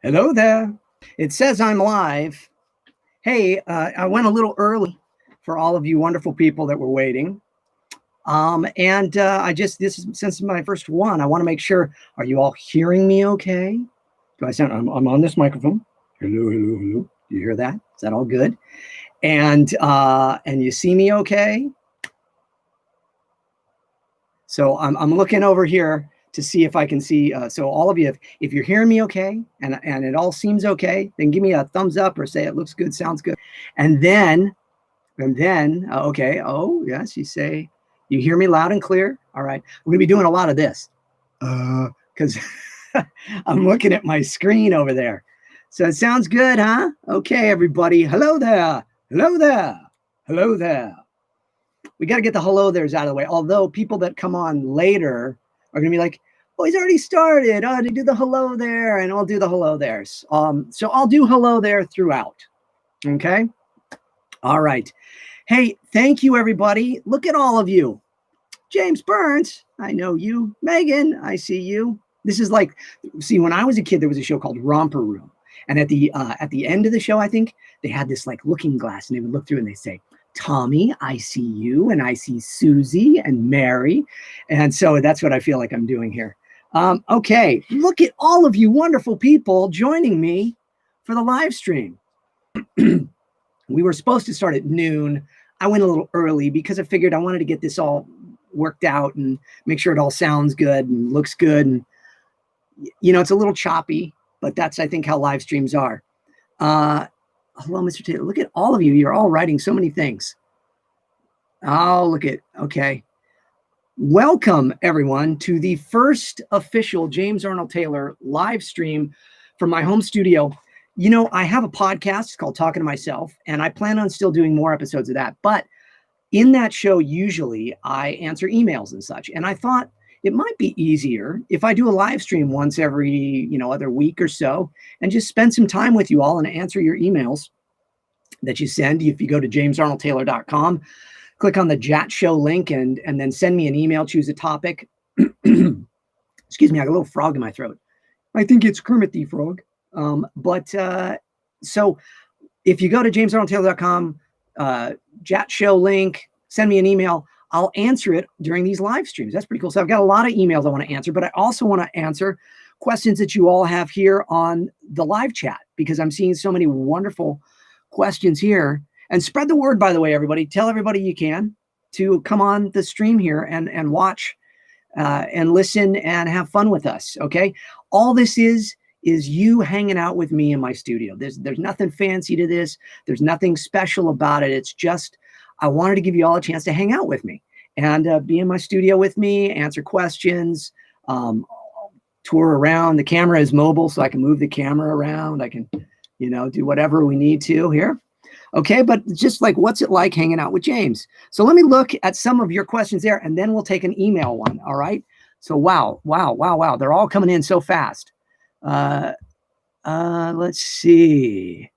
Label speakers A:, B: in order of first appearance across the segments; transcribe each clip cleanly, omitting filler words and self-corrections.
A: Hello there. It says I'm live. Hey, I went a little early for all of you wonderful people that were waiting. This is since my first one, I want to make sure, are you all hearing me okay? Do I sound, I'm on this microphone. Hello, hello, hello. Do you hear that? Is that all good? And you see me okay? So I'm looking over here to see if I can see. So all of you, if you're hearing me okay, and it all seems okay, then give me a thumbs up or say it looks good, sounds good. And then, okay. Oh, yes, you say, you hear me loud and clear. All right. We're going to be doing a lot of this because I'm looking at my screen over there. So it sounds good, huh? Okay, everybody. Hello there. Hello there. Hello there. We got to get the hello there's out of the way. Although people that come on later are going to be like, oh, he's already started. Oh, to do the hello there, and I'll do the hello there's. So I'll do hello there throughout. Okay. All right. Hey, thank you, everybody. Look at all of you. James Burns, I know you. Megan, I see you. This is like, see, when I was a kid, there was a show called Romper Room. And at the end of the show, I think, they had this like looking glass, and they would look through and they say, Tommy, I see you, and I see Susie and Mary. And so that's what I feel like I'm doing here. Okay, look at all of you wonderful people joining me for the live stream. We were supposed to start at noon. I went a little early because I figured I wanted to get this all worked out and make sure it all sounds good and looks good. And, you know, it's a little choppy, but that's, I think, how live streams are. Hello, Mr. Taylor. Look at all of you. You're all writing so many things. Oh, look at, okay. Welcome, everyone, to the first official James Arnold Taylor live stream from my home studio. You know, I have a podcast called Talking to Myself, and I plan on still doing more episodes of that. But in that show, usually I answer emails and such. And I thought it might be easier if I do a live stream once every, other week or so, and just spend some time with you all and answer your emails that you send. If you go to jamesarnoldtaylor.com, click on the JAT show link and then send me an email, choose a topic. Excuse me, I got a little frog in my throat. I think it's Kermit the Frog. So if you go to jamesarnoldtaylor.com, JAT show link, send me an email, I'll answer it during these live streams. That's pretty cool. So I've got a lot of emails I want to answer, but I also want to answer questions that you all have here on the live chat, because I'm seeing so many wonderful questions here. And spread the word, by the way, everybody. Tell everybody you can to come on the stream here and watch and listen and have fun with us, okay? All this is you hanging out with me in my studio. There's nothing fancy to this. There's nothing special about it. It's just I wanted to give you all a chance to hang out with me and be in my studio with me, answer questions, tour around. The camera is mobile, so I can move the camera around. I can, do whatever we need to here. Okay, but just like, what's it like hanging out with James? So let me look at some of your questions there, and then we'll take an email one, all right? So wow. They're all coming in so fast. Let's see.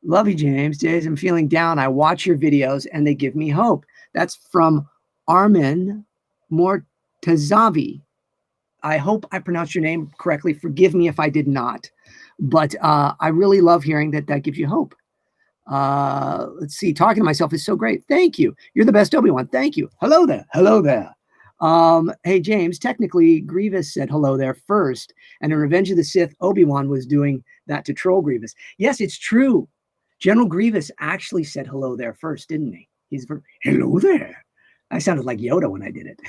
A: Love you, James. Days I'm feeling down, I watch your videos and they give me hope. That's from Armin Mortazavi. I hope I pronounced your name correctly. Forgive me if I did not. But I really love hearing that gives you hope. Let's see. Talking to myself is so great. Thank you. You're the best, Obi-Wan. Thank you. Hello there. Hello there. Hey, James, technically Grievous said hello there first. And in Revenge of the Sith, Obi-Wan was doing that to troll Grievous. Yes, it's true. General Grievous actually said hello there first, didn't he? He's hello there. I sounded like Yoda when I did it.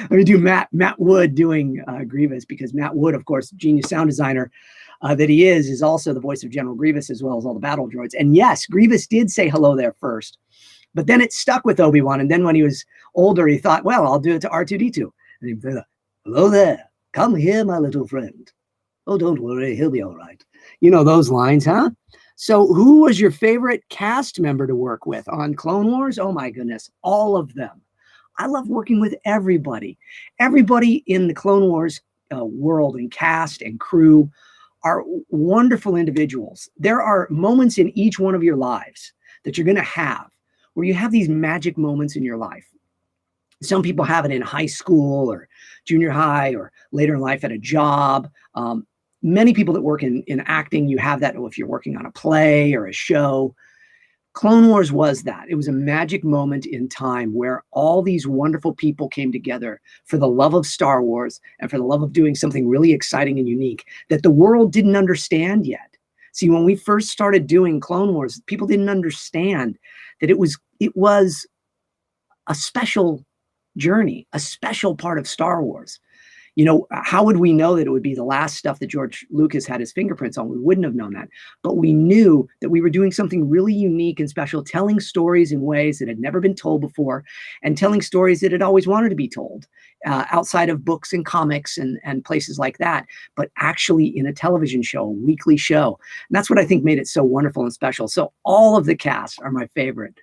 A: Let me do Matt Wood doing Grievous, because Matt Wood, of course, genius sound designer that he is also the voice of General Grievous, as well as all the battle droids. And yes, Grievous did say hello there first, but then it stuck with Obi-Wan. And then when he was older, he thought, well, I'll do it to R2-D2. And he said, hello there. Come here, my little friend. Oh, don't worry. He'll be all right. You know those lines, huh? So who was your favorite cast member to work with on Clone Wars? Oh, my goodness. All of them. I love working with everybody. Everybody in the Clone Wars world and cast and crew are wonderful individuals. There are moments in each one of your lives that you're going to have where you have these magic moments in your life. Some people have it in high school or junior high or later in life at a job. many people that work in acting, you have that. If you're working on a play or a show, Clone Wars was that. It was a magic moment in time where all these wonderful people came together for the love of Star Wars and for the love of doing something really exciting and unique that the world didn't understand yet. See, when we first started doing Clone Wars, people didn't understand that it was a special journey, a special part of Star Wars. You know, how would we know that it would be the last stuff that George Lucas had his fingerprints on? We wouldn't have known that. But we knew that we were doing something really unique and special, telling stories in ways that had never been told before, and telling stories that had always wanted to be told outside of books and comics and places like that, but actually in a television show, a weekly show. And that's what I think made it so wonderful and special. So all of the cast are my favorite.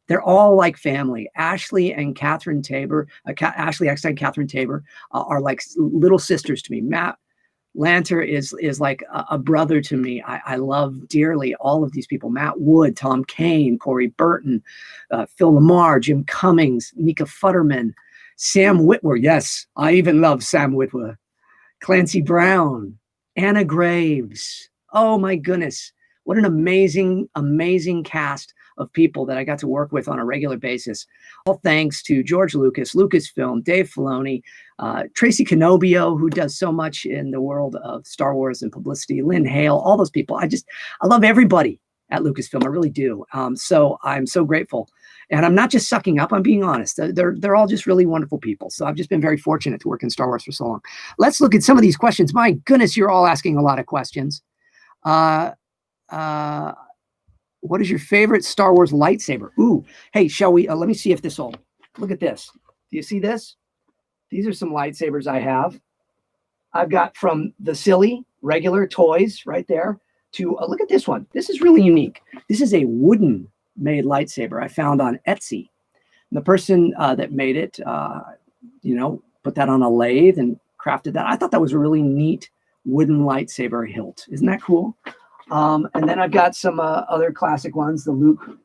A: They're all like family. Ashley and Catherine Tabor, Ashley Eckstein, Catherine Tabor are like little sisters to me. Matt Lanter is like a brother to me. I love dearly all of these people. Matt Wood, Tom Kane, Corey Burton, Phil Lamar, Jim Cummings, Nika Futterman, Sam Witwer. Yes, I even love Sam Witwer. Clancy Brown, Anna Graves. Oh my goodness. What an amazing, amazing cast of people that I got to work with on a regular basis. All thanks to George Lucas, Lucasfilm, Dave Filoni, Tracy Canobio, who does so much in the world of Star Wars and publicity, Lynn Hale, all those people. I love everybody at Lucasfilm. I really do. So I'm so grateful. And I'm not just sucking up, I'm being honest. They're all just really wonderful people. So I've just been very fortunate to work in Star Wars for so long. Let's look at some of these questions. My goodness, you're all asking a lot of questions. What is your favorite Star Wars lightsaber? Ooh, hey, shall we? Let me see if this will. Look at this. Do you see this? These are some lightsabers I have. I've got from the silly, regular toys right there to look at this one. This is really unique. This is a wooden made lightsaber I found on Etsy. And the person that made it, put that on a lathe and crafted that. I thought that was a really neat wooden lightsaber hilt. Isn't that cool? And then I've got some other classic ones, the Luke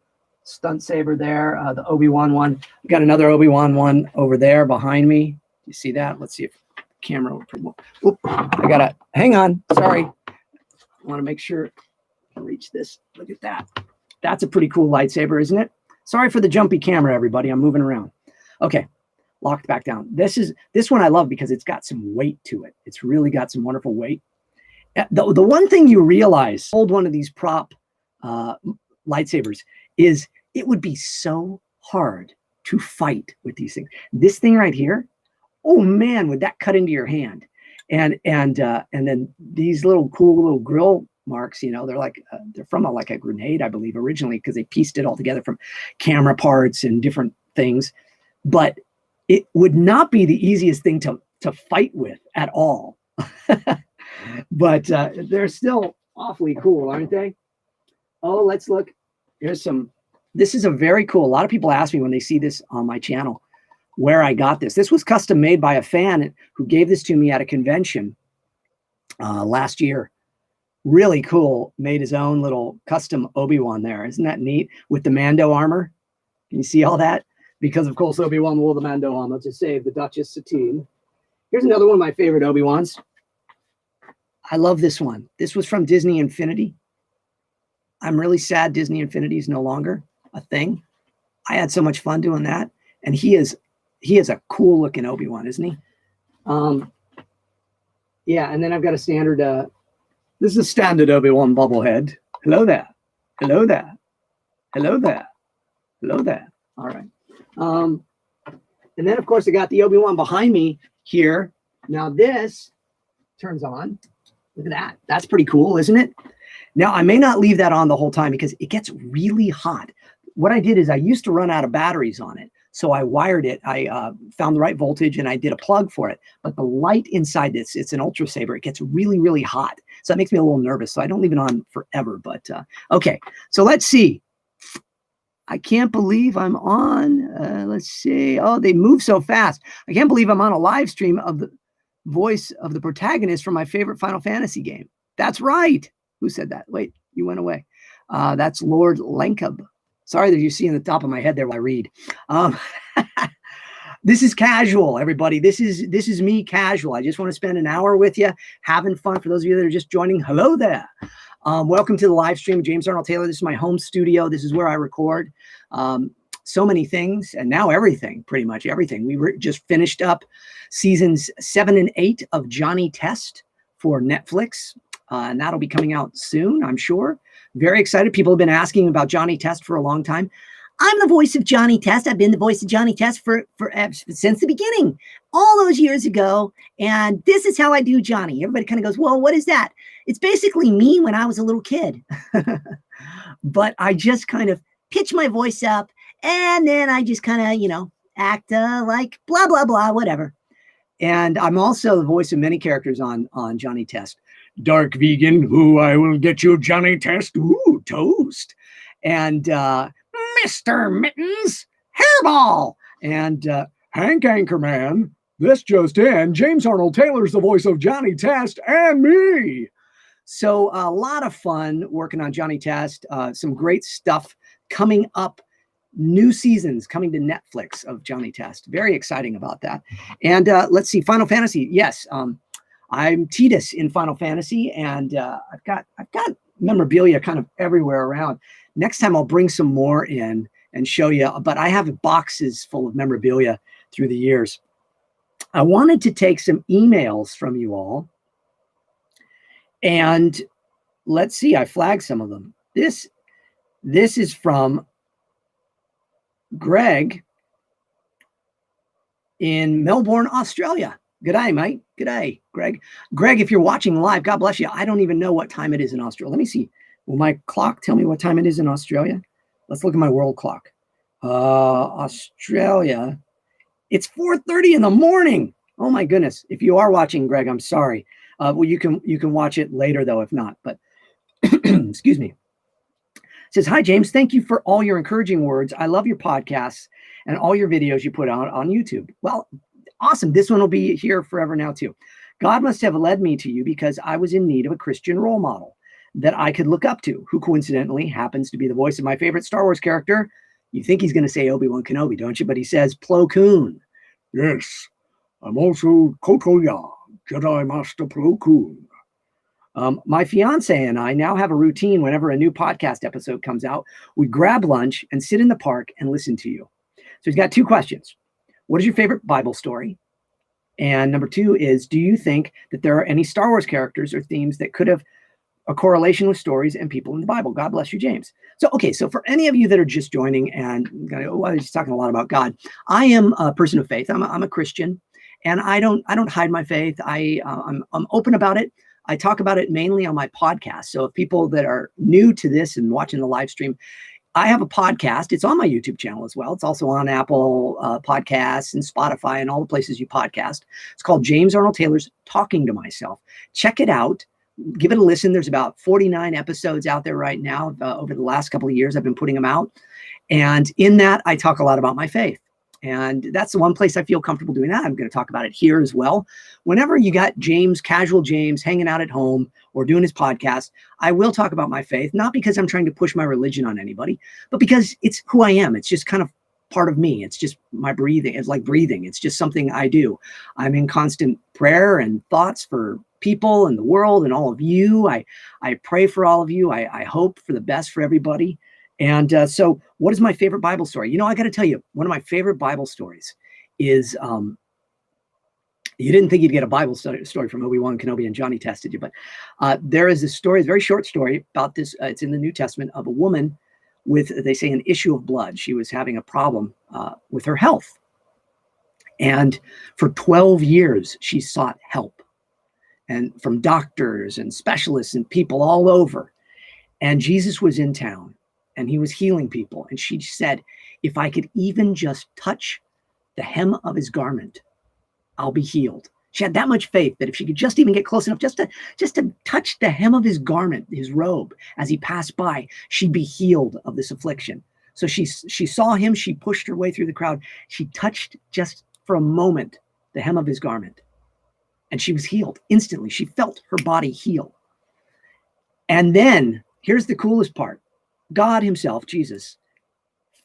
A: stunt saber there, the Obi-Wan one. I've got another Obi-Wan one over there behind me. You see that? Let's see if the camera will promote. Oop, I gotta, hang on, sorry. I wanna make sure I reach this. Look at that. That's a pretty cool lightsaber, isn't it? Sorry for the jumpy camera, everybody. I'm moving around. Okay, locked back down. This one I love because it's got some weight to it. It's really got some wonderful weight. The one thing you realize, hold one of these prop lightsabers, is it would be so hard to fight with these things. This thing right here, oh man, would that cut into your hand? And then these little cool little grill marks, they're like they're from like a grenade, I believe, originally, because they pieced it all together from camera parts and different things. But it would not be the easiest thing to fight with at all. But they're still awfully cool, aren't they? Oh, let's look. Here's some. This is a very cool. A lot of people ask me when they see this on my channel where I got this. This was custom made by a fan who gave this to me at a convention last year. Really cool. Made his own little custom Obi-Wan there. Isn't that neat? With the Mando armor. Can you see all that? Because, of course, Obi-Wan wore the Mando armor to save the Duchess Satine. Here's another one of my favorite Obi-Wans. I love this one. This was from Disney Infinity. I'm really sad Disney Infinity is no longer a thing. I had so much fun doing that. And he is a cool looking Obi-Wan, isn't he? Yeah, and then I've got a standard, this is a standard Obi-Wan bobblehead. Hello there. Hello there. Hello there. Hello there. All right. And then, of course, I got the Obi-Wan behind me here. Now this turns on. Look at that. That's pretty cool, isn't it? Now, I may not leave that on the whole time because it gets really hot. What I did is I used to run out of batteries on it. So I wired it. I found the right voltage and I did a plug for it. But the light inside this, it's an Ultra Saber. It gets really, really hot. So that makes me a little nervous. So I don't leave it on forever. But okay, so let's see. I can't believe I'm on. Let's see. Oh, they move so fast. I can't believe I'm on a live stream of the voice of the protagonist from my favorite Final Fantasy game. That's right. Who said that? Wait, you went away. That's Lord Lankub. Sorry that you see in the top of my head there while I read. This is casual, everybody. This is me casual. I just want to spend an hour with you, having fun. For those of you that are just joining, hello there. Welcome to the live stream. James Arnold Taylor. This is my home studio. This is where I record so many things, and now everything, pretty much everything. We just finished up seasons 7 and 8 of Johnny Test for Netflix, and that'll be coming out soon, I'm sure. Very excited. People have been asking about Johnny Test for a long time. I'm the voice of Johnny Test. I've been the voice of Johnny Test since the beginning, all those years ago. And this is how I do Johnny. Everybody kind of goes, well, what is that? It's basically me when I was a little kid. But I just kind of pitch my voice up, and then I just kind of, act like blah, blah, blah, whatever. And I'm also the voice of many characters on Johnny Test. Dark Vegan, who I will get you Johnny Test. Ooh, toast. And Mr. Mittens, Hairball, and Hank Anchorman. This just in, James Arnold Taylor's the voice of Johnny Test and me. So a lot of fun working on Johnny Test. Some great stuff coming up. New seasons coming to Netflix of Johnny Test. Very exciting about that. And let's see, Final Fantasy. Yes, I'm Titus in Final Fantasy, and I've got memorabilia kind of everywhere around. Next time I'll bring some more in and show you, but I have boxes full of memorabilia through the years. I wanted to take some emails from you all, and let's see, I flagged some of them. This is from Greg in Melbourne, Australia. G'day, mate. G'day, Greg. Greg, if you're watching live, God bless you. I don't even know what time it is in Australia. Let me see. Will my clock tell me what time it is in Australia? Let's look at my world clock. Australia, it's 4:30 in the morning. Oh my goodness. If you are watching, Greg, I'm sorry. Well, you can watch it later though, if not, but excuse me. It says, hi, James. Thank you for all your encouraging words. I love your podcasts and all your videos you put out on YouTube. Well, awesome. This one will be here forever now too. God must have led me to you because I was in need of a Christian role model that I could look up to, who coincidentally happens to be the voice of my favorite Star Wars character. You think he's going to say Obi-Wan Kenobi, don't you? But he says Plo Koon. Yes, I'm also Kotoya, Jedi Master Plo Koon. My fiance and I now have a routine whenever a new podcast episode comes out. We grab lunch and sit in the park and listen to you. So he's got 2 questions. What is your favorite Bible story? And number 2 is, do you think that there are any Star Wars characters or themes that could have a correlation with stories and people in the Bible? God bless you, James. So, okay, so for any of you that are just joining and he's talking a lot about God, I am a person of faith. I'm a Christian, and I don't hide my faith. I'm open about it. I talk about it mainly on my podcast. So if people that are new to this and watching the live stream, I have a podcast. It's on my YouTube channel as well. It's also on Apple Podcasts and Spotify and all the places you podcast. It's called James Arnold Taylor's Talking to Myself. Check it out. Give it a listen. There's about 49 episodes out there right now. Over the last couple of years, I've been putting them out. And in that, I talk a lot about my faith. And that's the one place I feel comfortable doing that. I'm going to talk about it here as well. Whenever you got James, casual James, hanging out at home or doing his podcast, I will talk about my faith, not because I'm trying to push my religion on anybody, but because it's who I am. It's just kind of part of me. It's just my breathing. It's like breathing. It's just something I do. I'm in constant prayer and thoughts for people and the world and all of you. I pray for all of you. I hope for the best for everybody. And so what is my favorite Bible story? I got to tell you, one of my favorite Bible stories is, you didn't think you'd get a Bible story from Obi-Wan Kenobi and Johnny Test, did you? But there is this story, a very short story about this. It's in the New Testament, of a woman with, they say, an issue of blood. She was having a problem with her health. And for 12 years, she sought help, and from doctors and specialists and people all over. And Jesus was in town, and he was healing people. And she said, if I could even just touch the hem of his garment, I'll be healed. She had that much faith that if she could just even get close enough, just to touch the hem of his garment, his robe, as he passed by, she'd be healed of this affliction. So she saw him. She pushed her way through the crowd. She touched just for a moment the hem of his garment, and she was healed instantly. She felt her body heal. And then here's the coolest part. God himself, Jesus,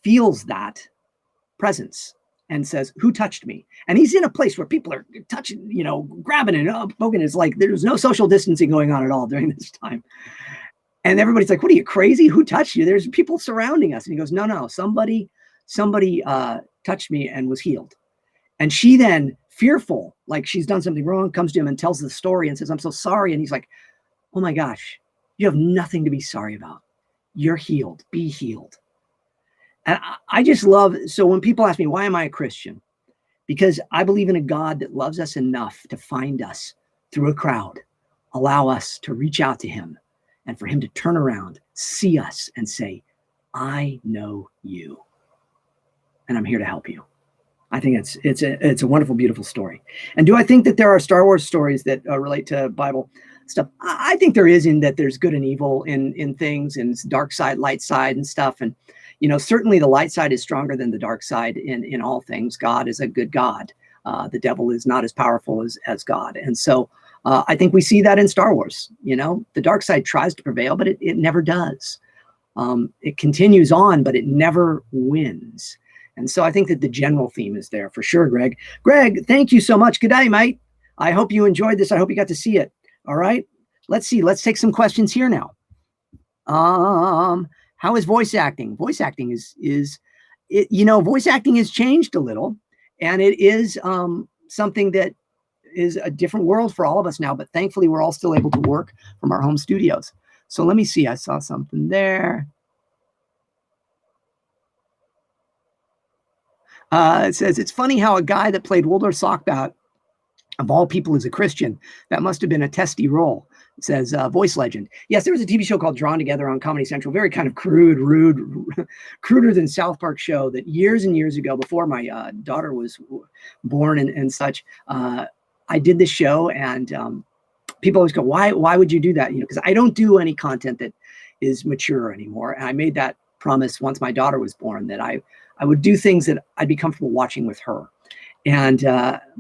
A: feels that presence and says, "Who touched me?" And he's in a place where people are touching, grabbing and poking. It's like there's no social distancing going on at all during this time. And everybody's like, "What are you, crazy? Who touched you?" There's people surrounding us. And he goes, "No, somebody touched me and was healed." And she then, fearful, like she's done something wrong, comes to him and tells the story and says, "I'm so sorry." And he's like, "Oh my gosh, you have nothing to be sorry about. You're healed. Be healed." And I just love, so when people ask me, why am I a Christian? Because I believe in a God that loves us enough to find us through a crowd, allow us to reach out to him, and for him to turn around, see us, and say, "I know you, and I'm here to help you." I think it's a wonderful, beautiful story. And do I think that there are Star Wars stories that relate to Bible stuff? I think there is, in that there's good and evil in things, and dark side, light side, and stuff. And certainly the light side is stronger than the dark side in all things. God is a good God. The devil is not as powerful as God. And so I think we see that in Star Wars. The dark side tries to prevail, but it never does. It continues on, but it never wins. And so I think that the general theme is there for sure, Greg. Greg, thank you so much. Good day, mate. I hope you enjoyed this. I hope you got to see it. All right. Let's see. Let's take some questions here now. How is voice acting? Voice acting voice acting has changed a little, and it is something that is a different world for all of us now, but thankfully we're all still able to work from our home studios. So let me see. I saw something there. It says, "It's funny how a guy that played Waldorf Sockbat, of all people, is a Christian. That must have been a testy role." It says, "Voice legend." Yes, there was a TV show called Drawn Together on Comedy Central, very kind of crude, rude, cruder than South Park show, that years and years ago, before my daughter was born and such, I did this show, and people always go, why would you do that? Because I don't do any content that is mature anymore. And I made that promise once my daughter was born, that I would do things that I'd be comfortable watching with her. And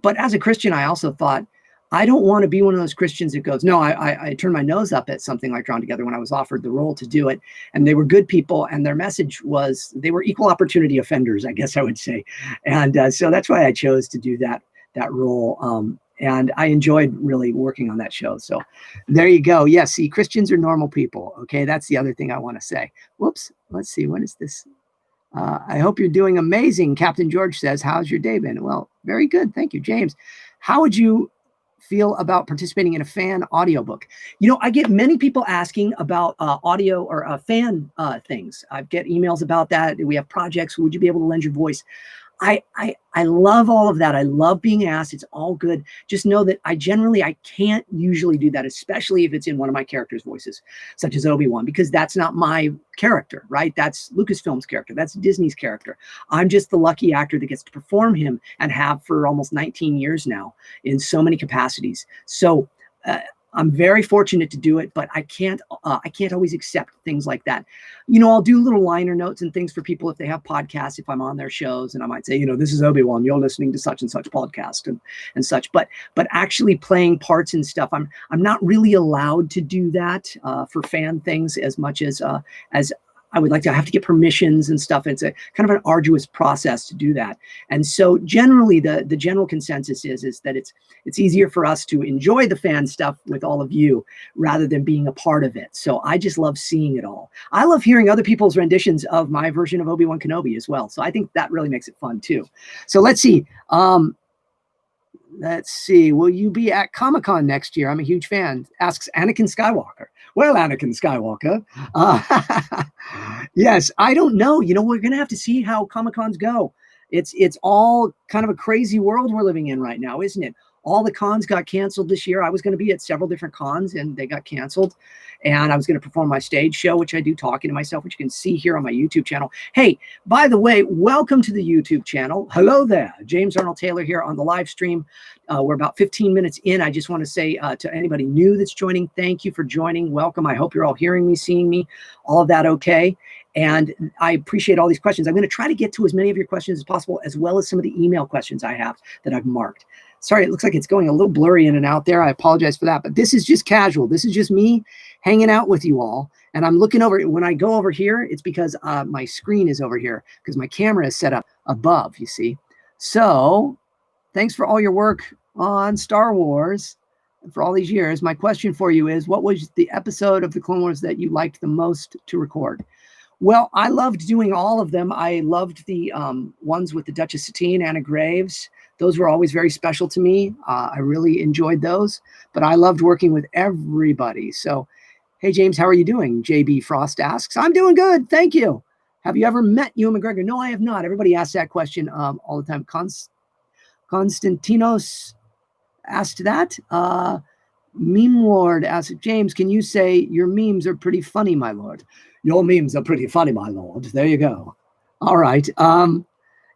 A: but as a Christian, I also thought, I don't want to be one of those Christians that goes, no, I turned my nose up at something like Drawn Together when I was offered the role to do it. And they were good people, and their message was, they were equal opportunity offenders, I guess I would say. And so that's why I chose to do that role. And I enjoyed really working on that show. So there you go. Yeah, see, Christians are normal people. Okay, that's the other thing I want to say. Whoops, let's see, what is this? I hope you're doing amazing. Captain George says, "How's your day been?" Well, very good. Thank you, James. How would you feel about participating in a fan audiobook? I get many people asking about audio or fan things. I get emails about that. We have projects. Would you be able to lend your voice? I love all of that. I love being asked. It's all good. Just know that I can't usually do that, especially if it's in one of my characters' voices, such as Obi-Wan, because that's not my character, right? That's Lucasfilm's character. That's Disney's character. I'm just the lucky actor that gets to perform him, and have for almost 19 years now in so many capacities. So I'm very fortunate to do it, but I can't always accept things like that. I'll do little liner notes and things for people if they have podcasts, if I'm on their shows, and I might say, "This is Obi-Wan, you're listening to such and such podcast," and such. But actually playing parts and stuff, I'm not really allowed to do that for fan things as much as I would like to. I have to get permissions and stuff. It's a kind of an arduous process to do that. And so generally the general consensus is that it's easier for us to enjoy the fan stuff with all of you rather than being a part of it. So I just love seeing it all. I love hearing other people's renditions of my version of Obi-Wan Kenobi as well. So I think that really makes it fun too. So let's see. Will you be at Comic-Con next year? I'm a huge fan. Asks Anakin Skywalker. Well, Anakin Skywalker. Yes, I don't know. We're going to have to see how Comic-Cons go. It's all kind of a crazy world we're living in right now, isn't it? All the cons got canceled this year. I was going to be at several different cons, and they got canceled. And I was going to perform my stage show, which I do, talking to myself, which you can see here on my YouTube channel. Hey, by the way, welcome to the YouTube channel. Hello there. James Arnold Taylor here on the live stream. We're about 15 minutes in. I just want to say to anybody new that's joining, thank you for joining. Welcome. I hope you're all hearing me, seeing me, all of that okay. And I appreciate all these questions. I'm going to try to get to as many of your questions as possible, as well as some of the email questions I have that I've marked. Sorry, it looks like it's going a little blurry in and out there. I apologize for that, but this is just casual. This is just me hanging out with you all. And I'm looking over. When I go over here, it's because my screen is over here, because my camera is set up above, you see. So thanks for all your work on Star Wars for all these years. My question for you is, what was the episode of the Clone Wars that you liked the most to record? Well, I loved doing all of them. I loved the ones with the Duchess Satine, Anna Graves. Those were always very special to me. I really enjoyed those, but I loved working with everybody. So, hey, James, how are you doing? JB Frost asks. I'm doing good. Thank you. Have you ever met Ewan McGregor? No, I have not. Everybody asks that question all the time. Konstantinos asked that. Meme Lord asked, James, can you say your memes are pretty funny, my lord? Your memes are pretty funny, my lord. There you go. All right.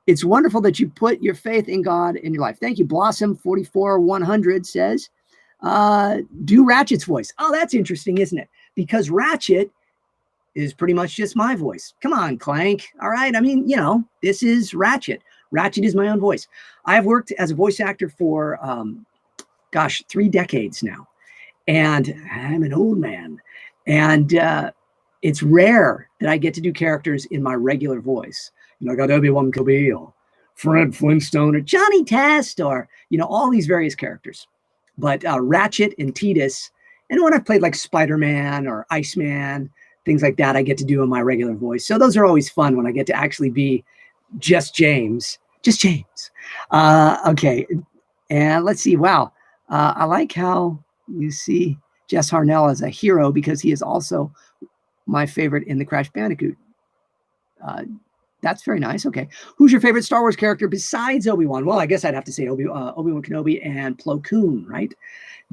A: It's wonderful that you put your faith in God in your life. Thank you. Blossom 44100 says, do Ratchet's voice. Oh, that's interesting, isn't it? Because Ratchet is pretty much just my voice. Come on, Clank. All right. I mean, you know, this is Ratchet. Ratchet is my own voice. I've worked as a voice actor for, 3 decades now. And I'm an old man. And it's rare that I get to do characters in my regular voice. You know, I got Obi-Wan Kenobi or Fred Flintstone or Johnny Test or, you know, all these various characters. But Ratchet and Tidus, and when I've played like Spider-Man or Iceman, things like that, I get to do in my regular voice. So those are always fun when I get to actually be just James. Just James. Okay. And let's see. Wow. I like how you see Jess Harnell as a hero because he is also my favorite in the Crash Bandicoot. That's very nice. Okay. Who's your favorite Star Wars character besides Obi-Wan? Well, I guess I'd have to say Obi-Wan Kenobi and Plo Koon, right?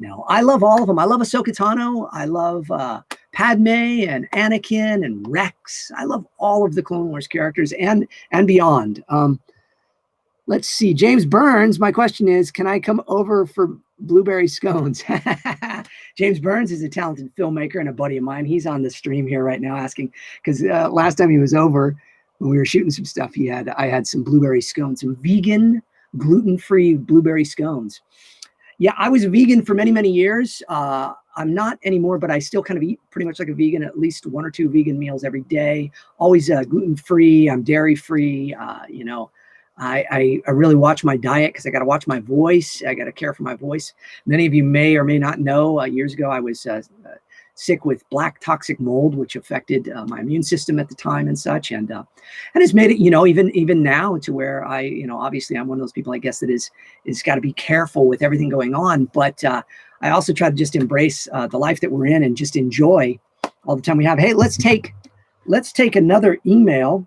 A: No, I love all of them. I love Ahsoka Tano. I love Padme and Anakin and Rex. I love all of the Clone Wars characters and beyond. Let's see. James Burns, my question is, can I come over for blueberry scones? James Burns is a talented filmmaker and a buddy of mine. He's on the stream here right now asking, because last time he was over, when we were shooting some stuff, I had some blueberry scones, some vegan, gluten-free blueberry scones. Yeah, I was a vegan for many, many years. I'm not anymore, but I still kind of eat pretty much like a vegan, at least 1 or 2 vegan meals every day. Always gluten-free. I'm dairy-free. You know, I really watch my diet because I got to watch my voice. I got to care for my voice. Many of you may or may not know, years ago, I was sick with black toxic mold, which affected my immune system at the time and such. And it's made it, you know, even now to where I, you know, obviously I'm one of those people, I guess, that is got to be careful with everything going on. But I also try to just embrace the life that we're in and just enjoy all the time we have. Hey, let's take another email.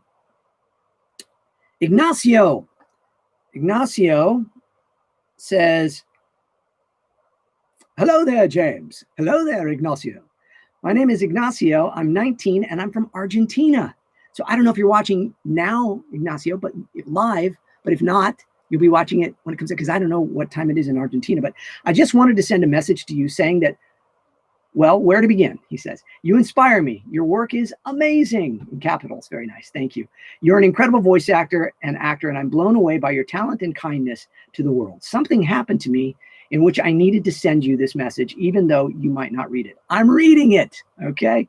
A: Ignacio says, hello there, James. Hello there, Ignacio. My name is Ignacio. I'm 19 and I'm from Argentina. So I don't know if you're watching now, Ignacio, but live, but if not, you'll be watching it when it comes in, because I don't know what time it is in Argentina. But I just wanted to send a message to you saying that, well, where to begin? He says, you inspire me. Your work is amazing. In capitals, very nice. Thank you. You're an incredible voice actor, and I'm blown away by your talent and kindness to the world. Something happened to me in which I needed to send you this message, even though you might not read it. I'm reading it, okay?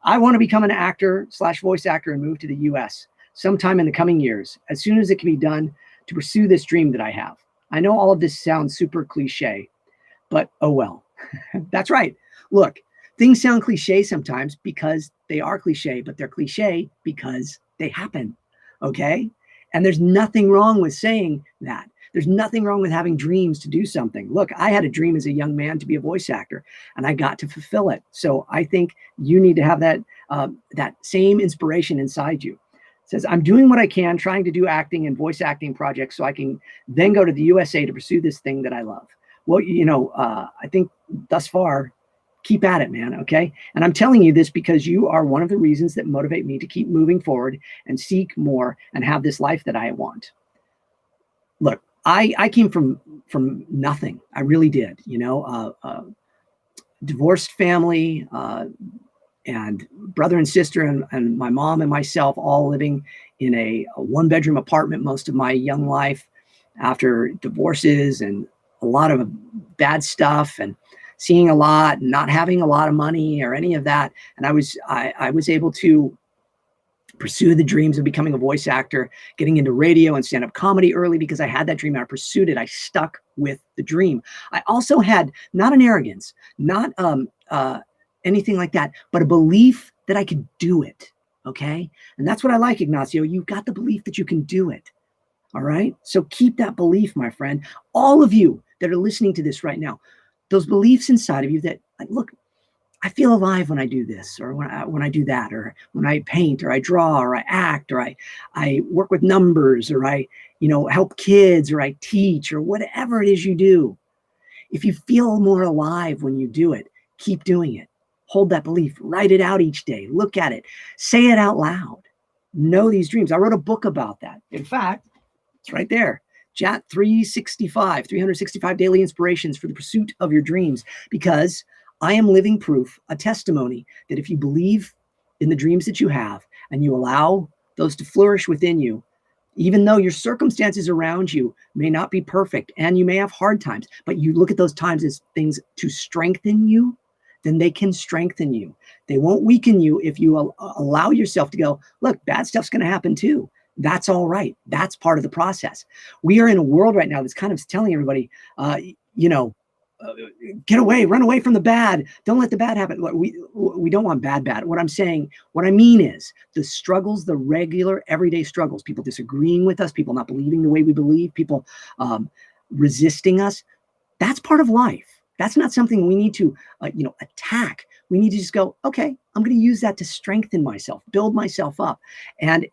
A: I want to become an actor/voice actor and move to the US sometime in the coming years, as soon as it can be done, to pursue this dream that I have. I know all of this sounds super cliche, but oh well. That's right. Look, things sound cliche sometimes because they are cliche, but they're cliche because they happen, okay? And there's nothing wrong with saying that. There's nothing wrong with having dreams to do something. Look, I had a dream as a young man to be a voice actor, and I got to fulfill it. So I think you need to have that same inspiration inside you. It says, I'm doing what I can, trying to do acting and voice acting projects so I can then go to the USA to pursue this thing that I love. Well, you know, I think thus far, keep at it, man, okay? And I'm telling you this because you are one of the reasons that motivate me to keep moving forward and seek more and have this life that I want. Look, I came from nothing. I really did, you know, divorced family and brother and sister and my mom and myself all living in a 1-bedroom apartment most of my young life after divorces and a lot of bad stuff and seeing a lot, not having a lot of money or any of that. And I was able to pursue the dreams of becoming a voice actor, getting into radio and stand-up comedy early because I had that dream and I pursued it. I stuck with the dream. I also had not an arrogance, not anything like that, but a belief that I could do it. Okay. And that's what I like, Ignacio. You've got the belief that you can do it. All right. So keep that belief, my friend. All of you that are listening to this right now, those beliefs inside of you that, like, look, I feel alive when I do this, or when I do that, or when I paint, or I draw, or I act, or I work with numbers, or I, help kids, or I teach, or whatever it is you do. If you feel more alive when you do it, keep doing it. Hold that belief, write it out each day, look at it, say it out loud. Know these dreams. I wrote a book about that. In fact, it's right there. JAT 365 daily inspirations for the pursuit of your dreams, because I am living proof, a testimony that if you believe in the dreams that you have and you allow those to flourish within you, even though your circumstances around you may not be perfect and you may have hard times, but you look at those times as things to strengthen you, then they can strengthen you. They won't weaken you if you allow yourself to go, look, bad stuff's going to happen too. That's all right. That's part of the process. We are in a world right now that's kind of telling everybody, get away, run away from the bad. Don't let the bad happen. We don't want bad. What I mean is the struggles, the regular everyday struggles, people disagreeing with us, people not believing the way we believe, people resisting us. That's part of life. That's not something we need to, attack. We need to just go, okay, I'm going to use that to strengthen myself, build myself up, and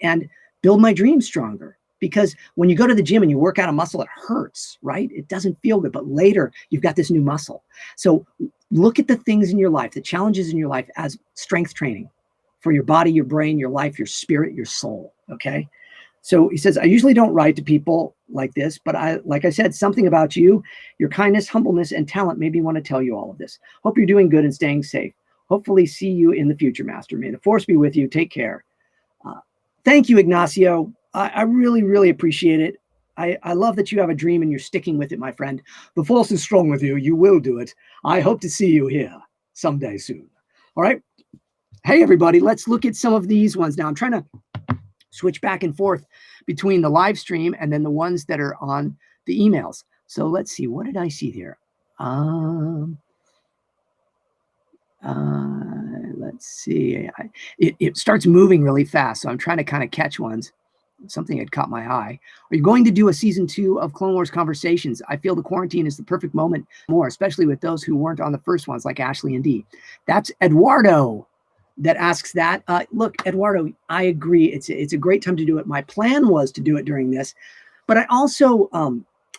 A: build my dreams stronger. Because when you go to the gym and you work out a muscle, it hurts, right? It doesn't feel good, but later you've got this new muscle. So look at the things in your life, the challenges in your life as strength training for your body, your brain, your life, your spirit, your soul, okay? So he says, I usually don't write to people like this, but like I said, something about you, your kindness, humbleness, and talent made me want to tell you all of this. Hope you're doing good and staying safe. Hopefully see you in the future, Master. May the force be with you. Take care. Thank you, Ignacio. I really, really appreciate it. I love that you have a dream and you're sticking with it, my friend. The force is strong with you. You will do it. I hope to see you here someday soon. All right. Hey, everybody, let's look at some of these ones now. I'm trying to switch back and forth between the live stream and then the ones that are on the emails. So let's see. What did I see there? Let's see. It starts moving really fast, so I'm trying to kind of catch ones. Something had caught my eye. Are you going to do a season 2 of Clone Wars Conversations? I feel the quarantine is the perfect moment more, especially with those who weren't on the first ones like Ashley and Dee. That's Eduardo that asks that. Look, Eduardo, I agree. It's a great time to do it. My plan was to do it during this, but I also,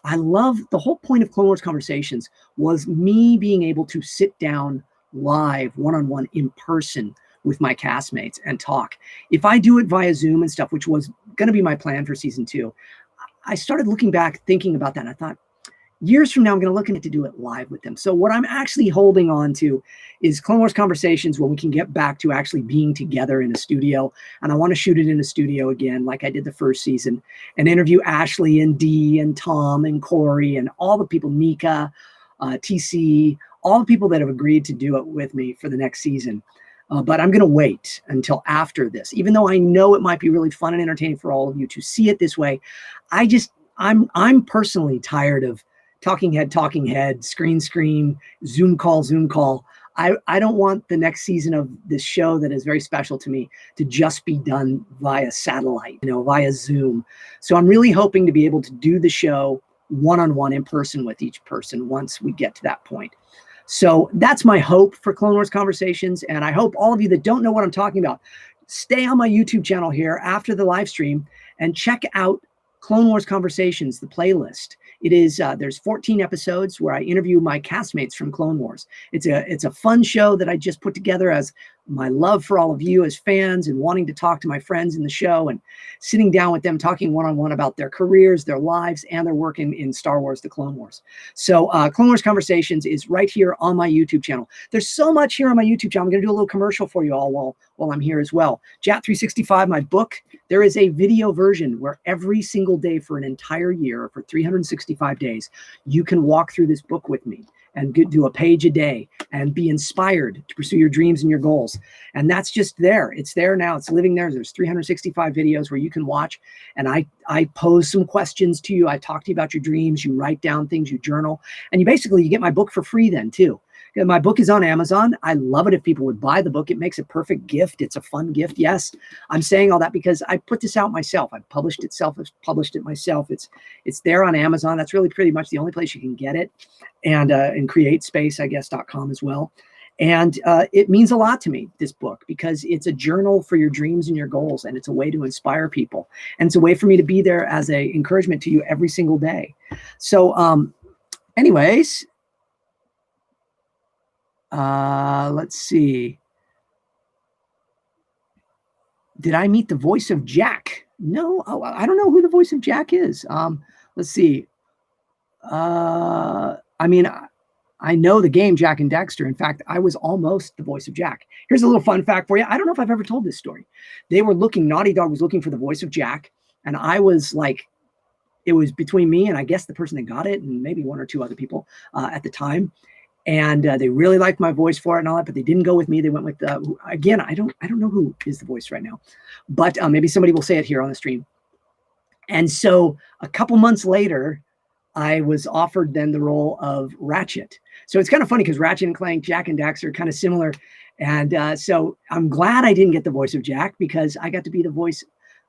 A: I love the whole point of Clone Wars Conversations was me being able to sit down live, one-on-one, in person with my castmates and talk. If I do it via Zoom and stuff, which was going to be my plan for season 2, I started looking back, thinking about that. And I thought, years from now, I'm going to look at it to do it live with them. So what I'm actually holding on to is Clone Wars Conversations, when we can get back to actually being together in a studio. And I want to shoot it in a studio again, like I did the first season, and interview Ashley and Dee and Tom and Corey and all the people, Mika, TC, all the people that have agreed to do it with me for the next season. But I'm going to wait until after this, even though I know it might be really fun and entertaining for all of you to see it this way. I'm personally tired of talking head, screen, Zoom call. I don't want the next season of this show that is very special to me to just be done via satellite, via Zoom. So I'm really hoping to be able to do the show one-on-one in person with each person once we get to that point. So that's my hope for Clone Wars Conversations. And I hope all of you that don't know what I'm talking about, stay on my YouTube channel here after the live stream and check out Clone Wars Conversations, the playlist. It is, there's 14 episodes where I interview my castmates from Clone Wars. It's a fun show that I just put together as my love for all of you as fans and wanting to talk to my friends in the show and sitting down with them, talking one-on-one about their careers, their lives, and their work in Star Wars, the Clone Wars. So Clone Wars Conversations is right here on my YouTube channel. There's so much here on my YouTube channel. I'm going to do a little commercial for you all while I'm here as well. JAT 365, my book, there is a video version where every single day for an entire year, for 365 days, you can walk through this book with me and do a page a day and be inspired to pursue your dreams and your goals. And that's just there. It's there now. It's living there. There's 365 videos where you can watch. And I pose some questions to you. I talk to you about your dreams. You write down things, you journal. And you get my book for free then too. My book is on Amazon. I love it if people would buy the book. It makes a perfect gift. It's a fun gift. Yes, I'm saying all that because I put this out myself. I've published it myself. It's there on Amazon. That's really pretty much the only place you can get it. And in CreateSpace, I guess.com as well. And it means a lot to me, this book, because it's a journal for your dreams and your goals. And it's a way to inspire people. And it's a way for me to be there as an encouragement to you every single day. So anyways, let's see. Did I meet the voice of Jack? No, I don't know who the voice of Jack is. Let's see. I mean, I know the game Jak and Daxter. In fact, I was almost the voice of Jack. Here's a little fun fact for you. I don't know if I've ever told this story. Naughty Dog was looking for the voice of Jack, and I was like, it was between me and I guess the person that got it, and maybe one or two other people at the time. And they really liked my voice for it and all that, but they didn't go with me. They went with, again, I don't know who is the voice right now, but maybe somebody will say it here on the stream. And so a couple months later, I was offered then the role of Ratchet. So it's kind of funny because Ratchet and Clank, Jak and Daxter are kind of similar. And so I'm glad I didn't get the voice of Jack because I got to be the voice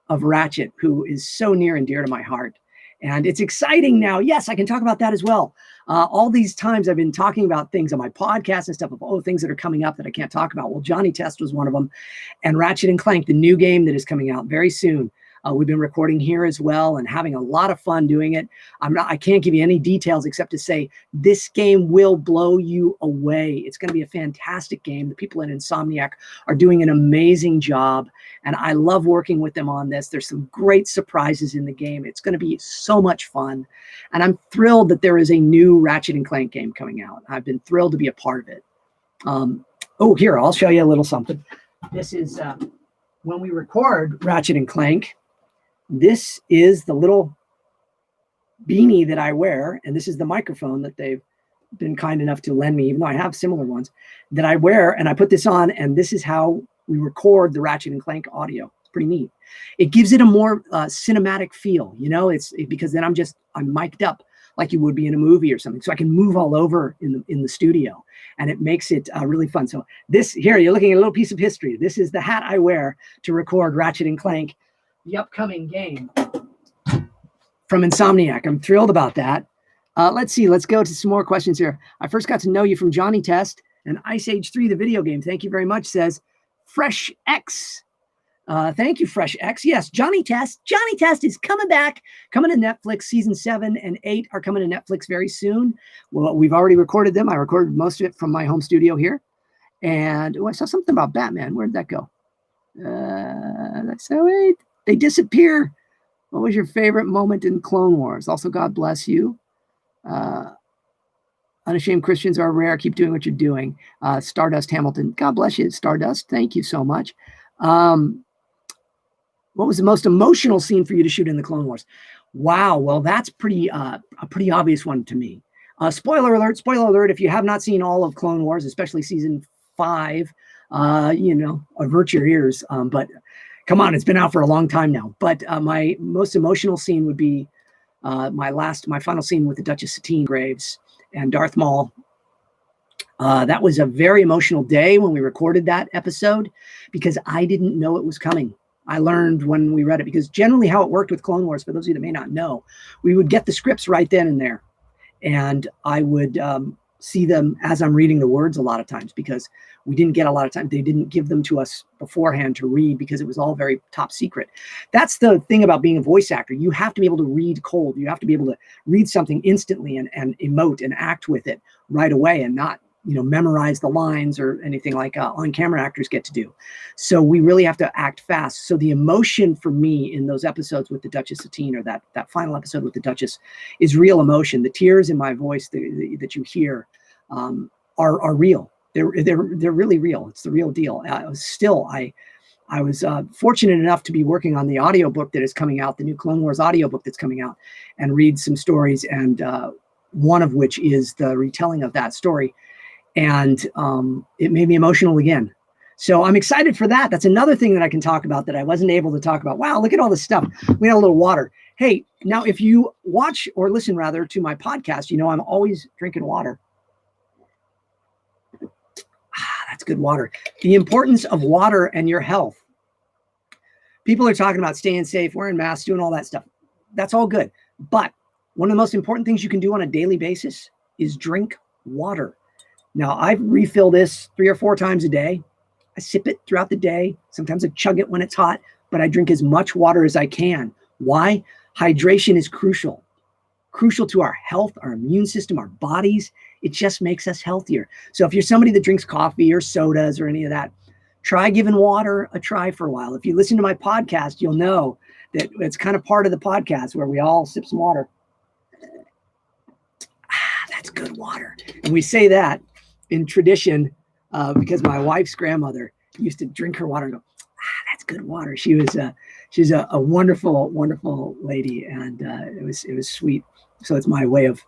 A: of Ratchet, who is so near and dear to my heart. And it's exciting now. Yes, I can talk about that as well. All these times I've been talking about things on my podcast and stuff of things that are coming up that I can't talk about. Well, Johnny Test was one of them. And Ratchet and Clank, the new game that is coming out very soon. We've been recording here as well and having a lot of fun doing it. I can't give you any details except to say this game will blow you away. It's going to be a fantastic game. The people at Insomniac are doing an amazing job, and I love working with them on this. There's some great surprises in the game. It's going to be so much fun, and I'm thrilled that there is a new Ratchet and Clank game coming out. I've been thrilled to be a part of it. Here, I'll show you a little something. This is when we record Ratchet and Clank. This is the little beanie that I wear, and this is the microphone that they've been kind enough to lend me, even though I have similar ones, that I wear, and I put this on, and this is how we record the Ratchet and Clank audio. It's pretty neat. It gives it a more cinematic feel, because then I'm mic'd up like you would be in a movie or something, so I can move all over in the studio, and it makes it really fun. So this here, you're looking at a little piece of history. This is the hat I wear to record Ratchet and Clank, the upcoming game from Insomniac. I'm thrilled about that. Let's see. Let's go to some more questions here. I first got to know you from Johnny Test and Ice Age 3, the video game. Thank you very much, says Fresh X. Thank you, Fresh X. Yes, Johnny Test. Johnny Test is coming back, coming to Netflix. Season 7 and 8 are coming to Netflix very soon. Well, we've already recorded them. I recorded most of it from my home studio here. And I saw something about Batman. Where did that go? They disappear. What was your favorite moment in Clone Wars? Also, God bless you. Unashamed Christians are rare. Keep doing what you're doing. Stardust Hamilton. God bless you, Stardust. Thank you so much. What was the most emotional scene for you to shoot in the Clone Wars? Wow. Well, that's a pretty obvious one to me. Spoiler alert. If you have not seen all of Clone Wars, especially season 5, avert your ears. But come on, it's been out for a long time now. But my most emotional scene would be my final scene with the Duchess Satine Graves and Darth Maul. That was a very emotional day when we recorded that episode because I didn't know it was coming. I learned when we read it, because generally how it worked with Clone Wars, for those of you that may not know, we would get the scripts right then and there. And I would see them as I'm reading the words a lot of times, because we didn't get a lot of time. They didn't give them to us beforehand to read because it was all very top secret. That's the thing about being a voice actor. You have to be able to read cold. You have to be able to read something instantly and emote and act with it right away, and not memorize the lines or anything like on-camera actors get to do. So we really have to act fast. So the emotion for me in those episodes with the Duchess Satine, or that final episode with the Duchess, is real emotion. The tears in my voice that you hear are real. they're really real. It's the real deal. I was fortunate enough to be working on the audiobook that is coming out, the new Clone Wars audiobook that's coming out, and read some stories, and one of which is the retelling of that story. And it made me emotional again. So I'm excited for that. That's another thing that I can talk about that I wasn't able to talk about. Wow, look at all this stuff. We got a little water. Hey, now if you watch or listen rather to my podcast, you know I'm always drinking water. That's good water. The importance of water and your health. People are talking about staying safe, wearing masks, doing all that stuff. That's all good. But one of the most important things you can do on a daily basis is drink water. Now, I refill this 3 or 4 times a day. I sip it throughout the day. Sometimes I chug it when it's hot, but I drink as much water as I can. Why? Hydration is crucial to our health, our immune system, our bodies. It just makes us healthier. So if you're somebody that drinks coffee or sodas or any of that, try giving water a try for a while. If you listen to my podcast, you'll know that it's kind of part of the podcast where we all sip some water. That's good water. And we say that in tradition because my wife's grandmother used to drink her water and go, that's good water. She's a wonderful, wonderful lady, and it was sweet. So it's my way of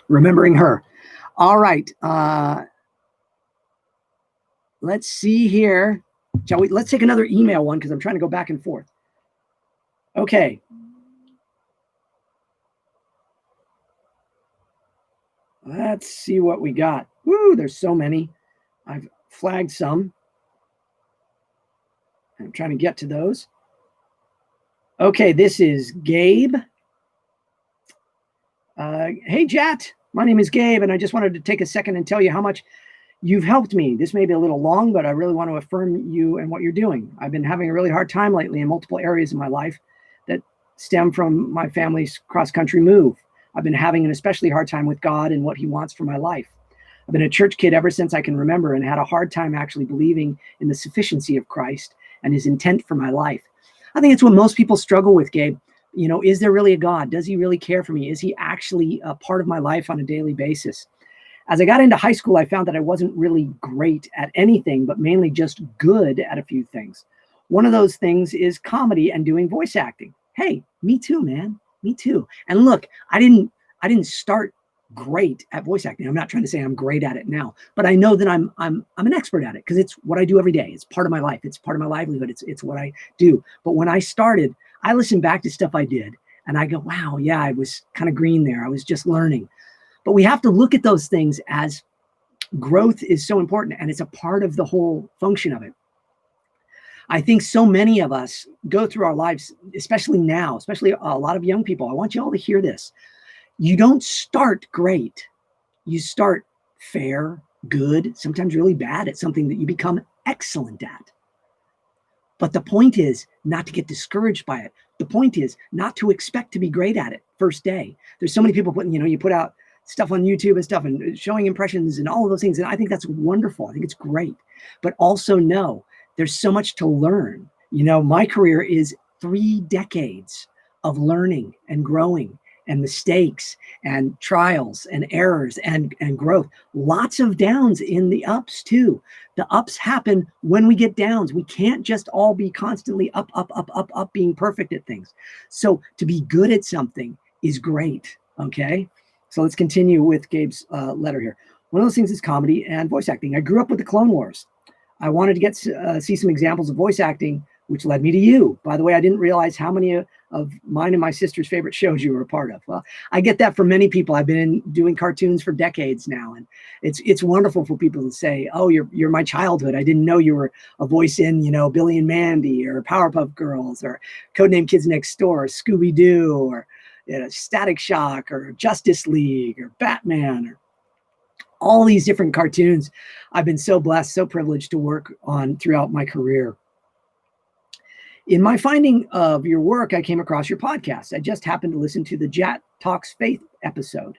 A: remembering her. All right. Let's see here. Let's take another email one because I'm trying to go back and forth. Okay. Let's see what we got. Woo, there's so many. I've flagged some. I'm trying to get to those. Okay, this is Gabe. Hey, JAT. My name is Gabe, and I just wanted to take a second and tell you how much you've helped me. This may be a little long, but I really want to affirm you and what you're doing. I've been having a really hard time lately in multiple areas of my life that stem from my family's cross-country move. I've been having an especially hard time with God and what he wants for my life. I've been a church kid ever since I can remember and had a hard time actually believing in the sufficiency of Christ and his intent for my life. I think it's what most people struggle with, Gabe. You know, is there really a God? Does he really care for me? Is he actually a part of my life on a daily basis? As I got into high school, I found that I wasn't really great at anything, but mainly just good at a few things. One of those things is comedy and doing voice acting. Hey, me too, man. Me too. And look, I didn't start great at voice acting. I'm not trying to say I'm great at it now, but I know that I'm an expert at it because it's what I do every day. It's part of my life. It's part of my livelihood. It's what I do. But when I started, I listened back to stuff I did and I go, wow, yeah, I was kind of green there. I was just learning. But we have to look at those things as growth is so important and it's a part of the whole function of it. I think so many of us go through our lives, especially now, especially a lot of young people. I want you all to hear this. You don't start great. You start fair, good, sometimes really bad at something that you become excellent at. But the point is not to get discouraged by it. The point is not to expect to be great at it first day. There's so many people putting, you put out stuff on YouTube and stuff and showing impressions and all of those things. And I think that's wonderful. I think it's great. But also know there's so much to learn. My career is 3 decades of learning and growing and mistakes and trials and errors and growth. Lots of downs in the ups too. The ups happen when we get downs. We can't just all be constantly up, being perfect at things. So to be good at something is great, okay? So let's continue with Gabe's letter here. One of those things is comedy and voice acting. I grew up with the Clone Wars. I wanted to get see some examples of voice acting, which led me to you. By the way, I didn't realize how many of mine and my sister's favorite shows you were a part of. Well, I get that from many people. I've been doing cartoons for decades now, and it's wonderful for people to say, "Oh, you're my childhood. I didn't know you were a voice in, Billy and Mandy, or Powerpuff Girls, or Codename Kids Next Door, or Scooby Doo, or Static Shock, or Justice League, or Batman, or all these different cartoons I've been so blessed, so privileged to work on throughout my career. In my finding of your work, I came across your podcast. I just happened to listen to the JAT Talks Faith episode.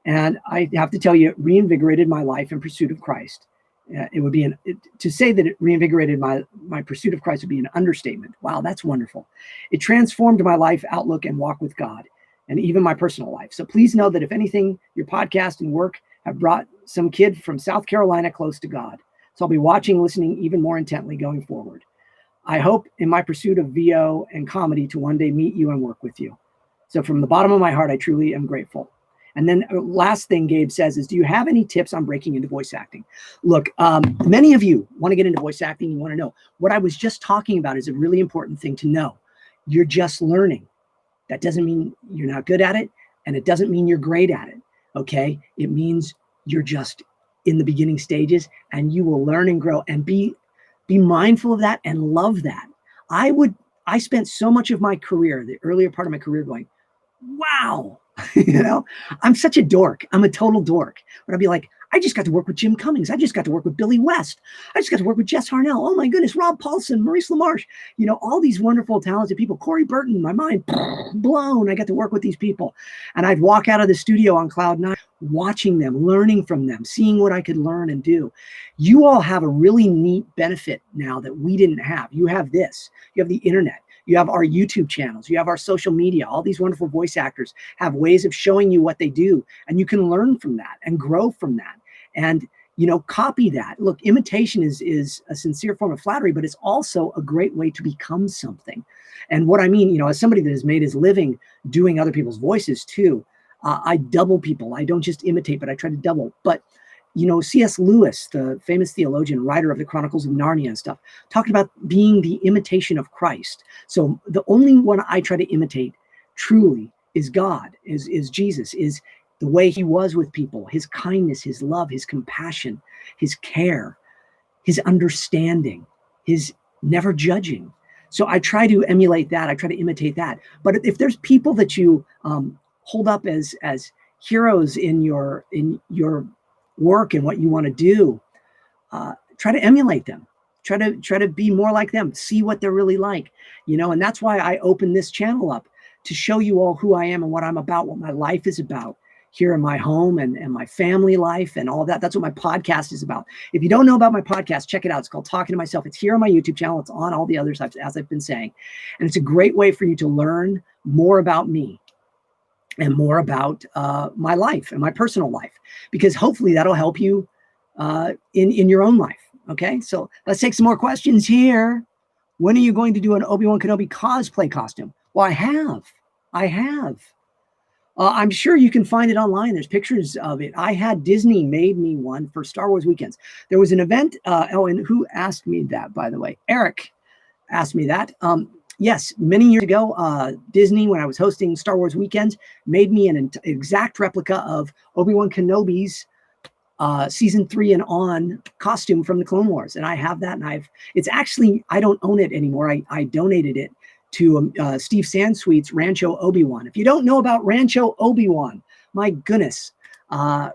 A: And I have to tell you, it reinvigorated my life in pursuit of Christ. It would be to say that it reinvigorated my pursuit of Christ would be an understatement. Wow, that's wonderful. It transformed my life outlook and walk with God, and even my personal life. So please know that if anything, your podcast and work have brought some kid from South Carolina close to God. So I'll be watching, listening even more intently going forward. I hope in my pursuit of VO and comedy to one day meet you and work with you. So from the bottom of my heart, I truly am grateful. And then last thing Gabe says is, do you have any tips on breaking into voice acting? Look, many of you want to get into voice acting. You want to know what I was just talking about is a really important thing to know. You're just learning. That doesn't mean you're not good at it. And it doesn't mean you're great at it. Okay. It means you're just in the beginning stages, and you will learn and grow, and be mindful of that and love that. I spent so much of my career, the earlier part of my career, going, wow, I'm such a dork. I'm a total dork. But I'd be like, I just got to work with Jim Cummings. I just got to work with Billy West. I just got to work with Jess Harnell. Oh my goodness, Rob Paulson, Maurice LaMarche, all these wonderful, talented people. Corey Burton, my mind blown. I got to work with these people. And I'd walk out of the studio on cloud nine, watching them, learning from them, seeing what I could learn and do. You all have a really neat benefit now that we didn't have. You have this. You have the internet. You have our YouTube channels. You have our social media. All these wonderful voice actors have ways of showing you what they do. And you can learn from that and grow from that. And, copy that. Look, imitation is a sincere form of flattery, but it's also a great way to become something. And what I mean, as somebody that has made his living doing other people's voices too, I double people. I don't just imitate, but I try to double. But C.S. Lewis, the famous theologian, writer of the Chronicles of Narnia and stuff, talked about being the imitation of Christ. So the only one I try to imitate truly is God, is Jesus, is the way he was with people, his kindness, his love, his compassion, his care, his understanding, his never judging. So I try to emulate that. I try to imitate that. But if there's people that you hold up as heroes in your work and what you want to do, try to emulate them. Try to be more like them. See what they're really like, and that's why I opened this channel up, to show you all who I am and what I'm about, what my life is about here in my home and my family life and all that. That's what my podcast is about. If you don't know about my podcast, check it out. It's called Talking to Myself. It's here on my YouTube channel. It's on all the others, as I've been saying. And it's a great way for you to learn more about me and more about my life and my personal life, because hopefully that'll help you in your own life. Okay, so let's take some more questions here. When are you going to do an Obi-Wan Kenobi cosplay costume? Well, I have. I'm sure you can find it online. There's pictures of it. I had Disney made me one for Star Wars weekends. There was an event. And who asked me that, by the way? Eric asked me that. Yes, many years ago, Disney, when I was hosting Star Wars weekends, made me an exact replica of Obi-Wan Kenobi's season 3 and on costume from the Clone Wars. And I have that. And it's actually, I don't own it anymore. I donated it to Steve Sansweet's Rancho Obi-Wan. If you don't know about Rancho Obi-Wan, my goodness,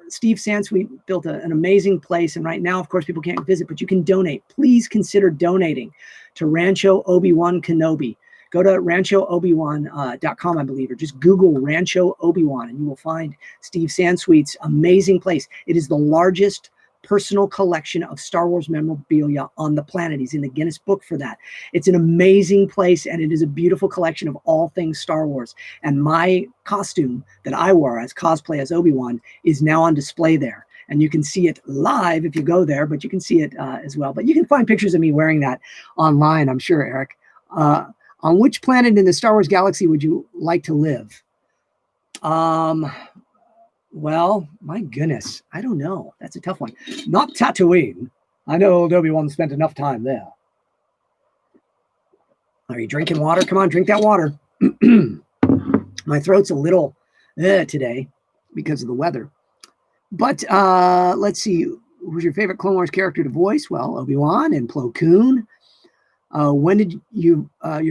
A: Steve Sansweet built an amazing place. And right now, of course, people can't visit, but you can donate. Please consider donating to Rancho Obi-Wan Kenobi. Go to ranchoobiwan.com, I believe, or just Google Rancho Obi-Wan, and you will find Steve Sansweet's amazing place. It is the largest personal collection of Star Wars memorabilia on the planet. He's in the Guinness Book for that. It's an amazing place, and it is a beautiful collection of all things Star Wars. And my costume that I wore as cosplay as Obi-Wan is now on display there. And you can see it live if you go there, but you can see it as well. But you can find pictures of me wearing that online, I'm sure, Eric. On which planet in the Star Wars galaxy would you like to live? Well, my goodness, I don't know. That's a tough one. Not Tatooine. I know old Obi-Wan spent enough time there. Are you drinking water? Come on, drink that water. My throat's a little today because of the weather. But let's see. Who's your favorite Clone Wars character to voice? Well, Obi-Wan and Plo Koon. When did your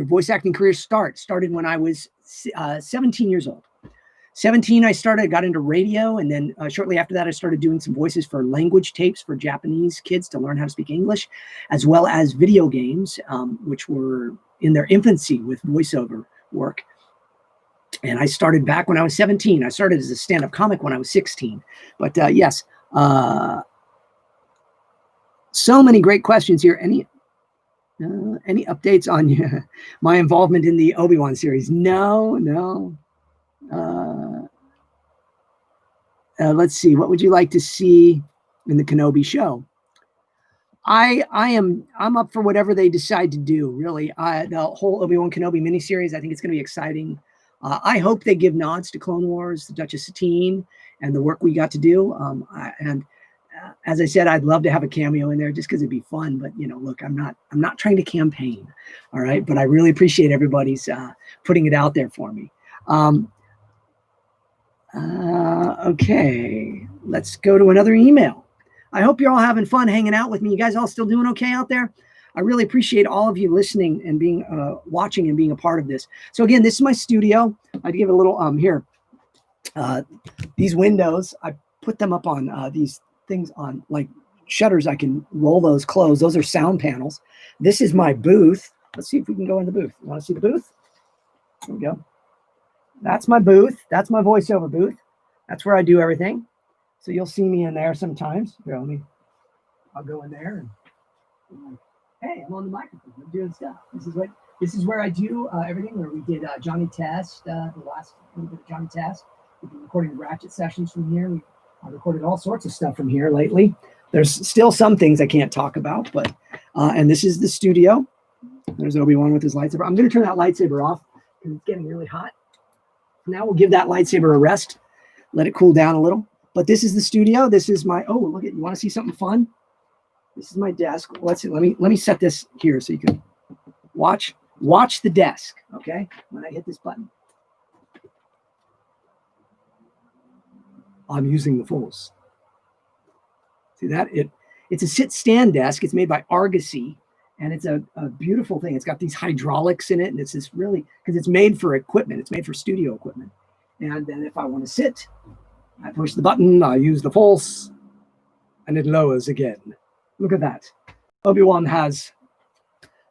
A: voice acting career start? Started when I was 17 years old. 17, I got into radio, and then shortly after that, I started doing some voices for language tapes for Japanese kids to learn how to speak English, as well as video games, which were in their infancy with voiceover work. And I started back when I was 17. I started as a stand-up comic when I was 16. But yes, so many great questions here. Any updates on my involvement in the Obi-Wan series? No. let's see. What would you like to see in the Kenobi show? I'm up for whatever they decide to do, really. The whole Obi-Wan Kenobi miniseries, I think it's going to be exciting. I hope they give nods to Clone Wars, the Duchess Satine, and the work we got to do. As I said, I'd love to have a cameo in there just because it'd be fun. But look, I'm not trying to campaign, all right. But I really appreciate everybody's putting it out there for me. Okay, let's go to another email. I hope you're all having fun hanging out with me. You guys all still doing okay out there? I really appreciate all of you listening and being watching and being a part of this. So again, this is my studio. I'd give it a little here. These windows, I put them up on these things on like shutters. I can roll those closed. Those are sound panels. This is my booth. Let's see if we can go in the booth. You want to see the booth? There we go. That's my booth. That's my voiceover booth. That's where I do everything. So you'll see me in there sometimes. Here, I'll go in there and hey, I'm on the microphone. I'm doing stuff. This is where I do everything. Where we did Johnny Test, the last little bit of Johnny Test. We've been recording Ratchet sessions from here. We recorded all sorts of stuff from here lately. There's still some things I can't talk about, but and this is the studio. There's Obi-Wan with his lightsaber. I'm going to turn that lightsaber off because it's getting really hot. Now we'll give that lightsaber a rest, let it cool down a little. But this is the studio. This is my, oh, look at, you want to see something fun? This is my desk. Let's see, let me set this here so you can watch the desk, okay? When I hit this button. I'm using the Force. See that? It's a sit-stand desk. It's made by Argosy, and it's a beautiful thing. It's got these hydraulics in it, and it's this really, because it's made for equipment. It's made for studio equipment. And then if I want to sit, I push the button, I use the Force, and it lowers again. Look at that. Obi-Wan has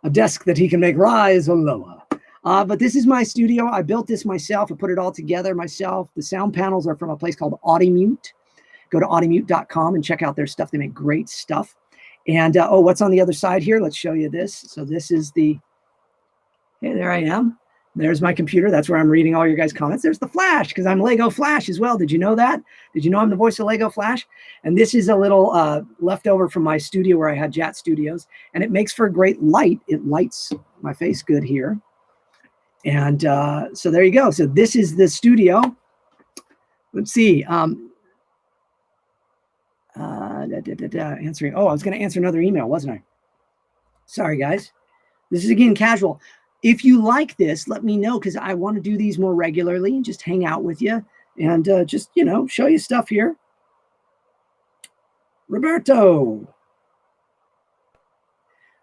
A: a desk that he can make rise or lower. But this is my studio. I built this myself. I put it all together myself. The sound panels are from a place called Audimute. Go to audimute.com and check out their stuff. They make great stuff. And, oh, what's on the other side here? Let's show you this. So this is the, hey, there I am. There's my computer. That's where I'm reading all your guys' comments. There's the Flash, because I'm Lego Flash as well. Did you know that? Did you know I'm the voice of Lego Flash? And this is a little leftover from my studio where I had JAT Studios. And it makes for a great light. It lights my face good here. And so there you go. So this is the studio. Let's see. Answering. Oh, I was going to answer another email, wasn't I? Sorry, guys. This is, again, casual. If you like this, let me know, because I want to do these more regularly and just hang out with you and just, show you stuff here. Roberto.